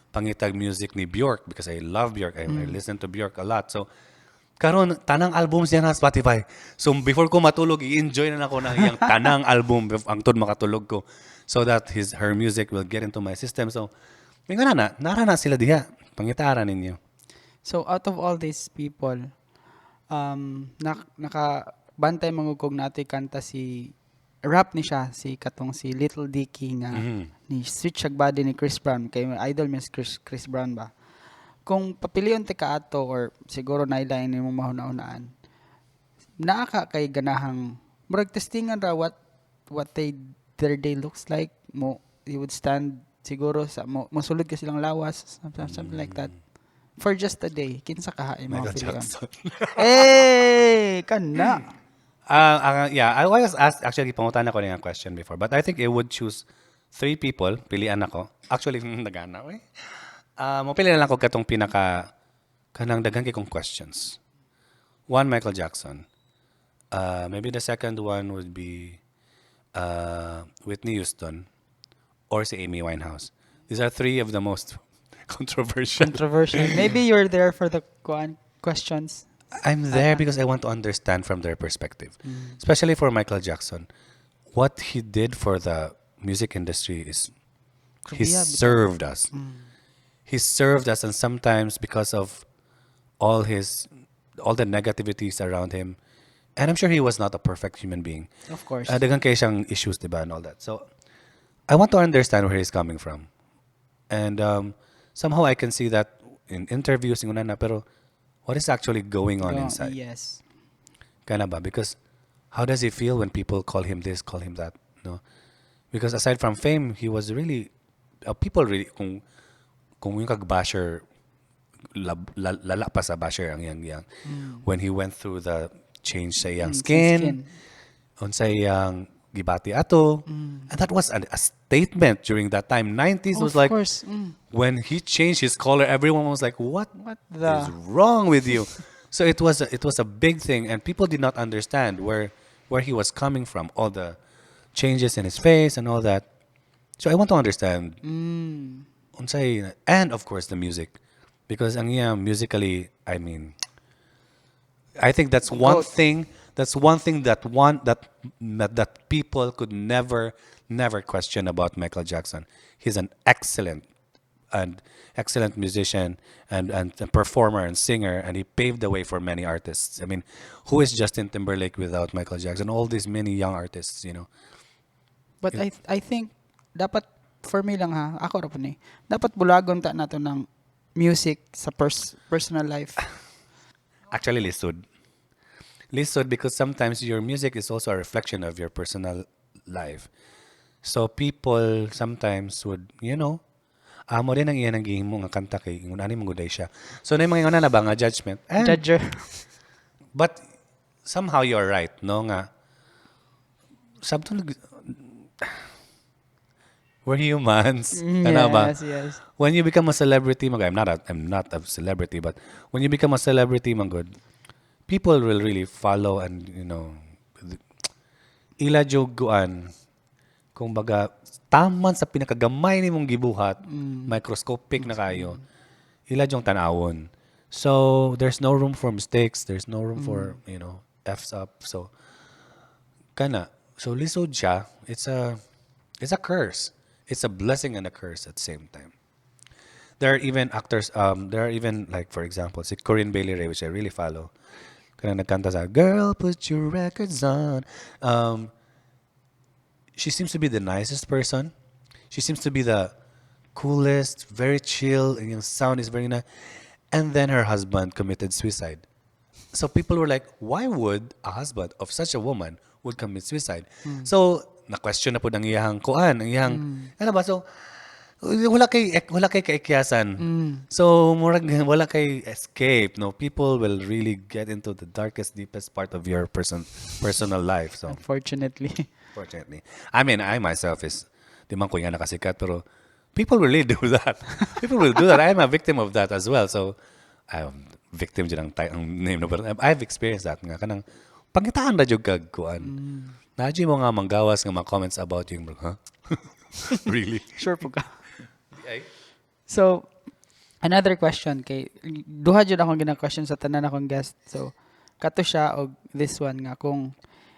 pangitag music ni Bjork because I love Bjork. I listen to Bjork a lot. So, karon tanang albums yan na Spotify. So, before ko matulog, i-enjoy na ako ng iyang tanang album ang tod makatulog ko so that her music will get into my system. So, nara na sila diha. Pangitaran ninyo. So, out of all these people, nakabantay mangugkog natin kanta rap ni siya, si Little Dicky nga, ni Sweet Shag Body ni Chris Brown. Kay idol Miss Chris Brown ba? Kung papiliyon ti ka ato, or siguro nailain ni mo mahuna-unaan, naaka kay ganahang, murag testingan ra what their day looks like, you would stand siguro mosulod ka silang lawas, something like that. For just a day, kinsa ka hain mga pilihan. Kana. Yeah, I was asked, actually, pangutan ako ng question before, but I think I would choose 3 people, pilian ako. Actually, nagana, mapili na lang ko katong kanang daghan kay kong questions. 1, Michael Jackson. Maybe the second one would be Whitney Houston or si Amy Winehouse. These are 3 of the most controversial. Maybe you're there for the questions. I'm there because I want to understand from their perspective. Especially for Michael Jackson. What he did for the music industry is he served us. He served us, and sometimes because of all the negativities around him, and I'm sure he was not a perfect human being. Of course. Daghang kayo siyang issues, diba, and all that. So, I want to understand where he's coming from. And somehow I can see that in interviews, pero what is actually going on inside? Yes. Kana ba? Because how does he feel when people call him this, call him that? No, because aside from fame, he was really people really kung yung kag-basher lala pa sa basher ang yang when he went through the change sa iyang skin, Skin. on sa iyang gibati ato, and that was a statement during that time. 90s was Of like course. when he changed his color, everyone was like, "What What is the? wrong with you?" So it was a big thing, and people did not understand where he was coming from, all the changes in his face and all that. So I want to understand, unsay, and of course the music, because ang iya musically, I mean, I think that's one Goat. thing. That's one thing that people could never question about Michael Jackson. He's an excellent musician and a performer and singer, and he paved the way for many artists. I mean, who is Justin Timberlake without Michael Jackson? All these many young artists, you know. But I think dapat for me lang ha, ako ra po ni. Dapat bulagon ta nato ng music sa personal life. Actually, lisod because sometimes your music is also a reflection of your personal life. So people sometimes would, amo din ang iyan ang gihimo nga kanta kay ingon ani manguday siya. So na mga na ba nga judgment. Judger. But somehow you're right, no nga. Sabtong we're humans. Ano ba? Yes. When you become a celebrity, I'm not a celebrity, but when you become a celebrity, good, people will really follow and, ila joguan, kung baga, taman sa pinakagamay ni mong gibuhat, microscopic na kayo, ila jong tanawon. So, there's no room for mistakes, there's no room for, F's up. So, kana. So, lisod siya, it's a curse. It's a blessing and a curse at the same time. There are even actors, there are even, like, for example, si Corinne Bailey Ray, which I really follow. Kaya nagkanta sa, "Girl, put your records on." She seems to be the nicest person. She seems to be the coolest, very chill, and yung sound is very nice. And then her husband committed suicide. So people were like, why would a husband of such a woman would commit suicide? So, na-question na po ng iyang kuan, ang iyang, ano ba, so, wala kay kaikyasan. So, murag, wala kay escape, no? People will really get into the darkest, deepest part of your personal life. So, Unfortunately. fortunately. I mean, I myself is, di man ko yan nakasikat, pero people really do that. People will do that. I'm a victim of that as well. So, I'm victim dyan ang name na, but I've experienced that nga. Kanang, pangitaan na dyan kagkuan. Naji mo nga manggawas nga mga comments about yung, huh? Really? Sure po ka. Okay. So, another question kay duha jud akong gina-question sa tanan akong guest. So, kato siya og this one nga kung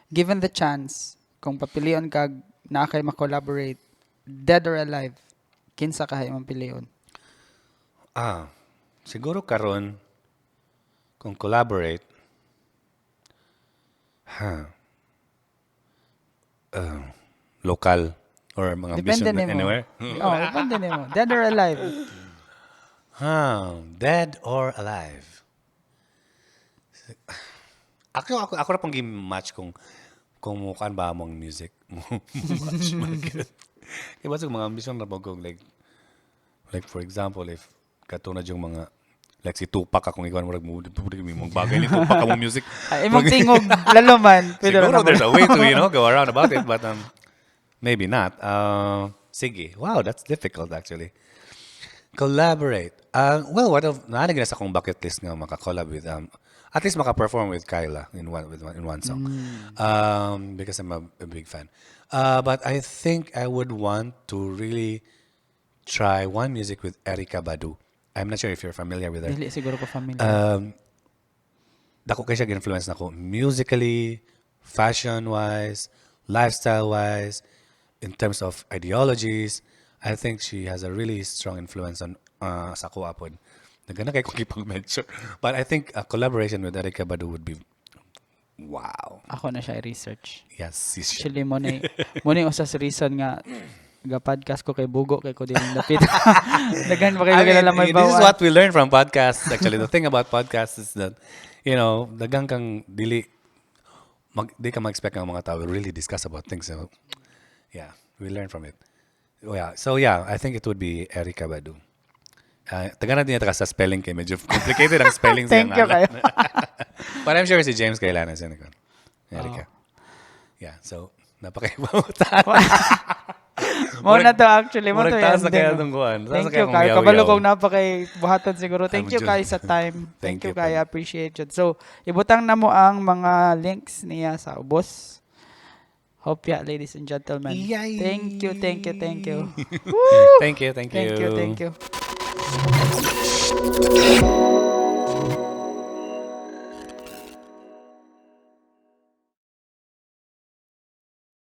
given the chance kung papilion kag naa kay ma-collaborate dead or alive kinsa ka imong pilion? Siguro karon kung collaborate, local or mga Depende vision nimo. anywhere. Depende nimo. Dead or alive? Dead or alive. Ako na pong game-match kung mukaan ba among music. Match market. Kaya ba mga ambition na po kung like for example, if katuna yung mga like si Tupac akong ikaw murag mo mong bagay ni Tupac among music. Imong tingog lalo man. Siguro there's a way to go around about it, but maybe not. Sige. Wow, that's difficult actually. Collaborate. Well, naanag na sa akong bucket list nga maka-collab with at least maka-perform with Kyla in one song. Because I'm a big fan. But I think I would want to really try one music with Erykah Badu. I'm not sure if you're familiar with her. Dili siguro ko familiar. Dako kay siya influence nako musically, fashion-wise, lifestyle-wise, in terms of ideologies. I think she has a really strong influence on sa ko apod. Nagana kay ko gipang-mention. But I think a collaboration with Erykah Badu would be wow. Ako na siya i-research. Yes, sis. Actually, mo na usas reason nga podcast ko kay Bugo kay ko din dapit. Dagan pa kayo kilala may this is bawa. what we learn from podcasts. Actually, the thing about podcasts is that, dagang kang dili di ka mag-expect ng mga tao will really discuss about things. So, yeah, we learn from it. So yeah, I think it would be Erica Badu. Taga natin yata sa spelling kay medyo complicated ang spelling siya. Thank you kayo. But I'm sure si James Kailanas yun. Erica. Yeah, so napakaibamutan. Mo na to actually. Mo to Murag taas na kaya ending. itong kuhan. Taas Thank na kaya you kung kayo. yaw-yaw. Kabalo kong napakay buhaton siguro. Thank you Jud. kayo sa time. Thank Thank you you, kayo. Pag. Appreciate it. So, ibutang na mo ang mga links niya sa ubos. Hopia, ladies and gentlemen. Yay! Thank you, thank you, thank you. Thank you, thank you. Thank you, thank you.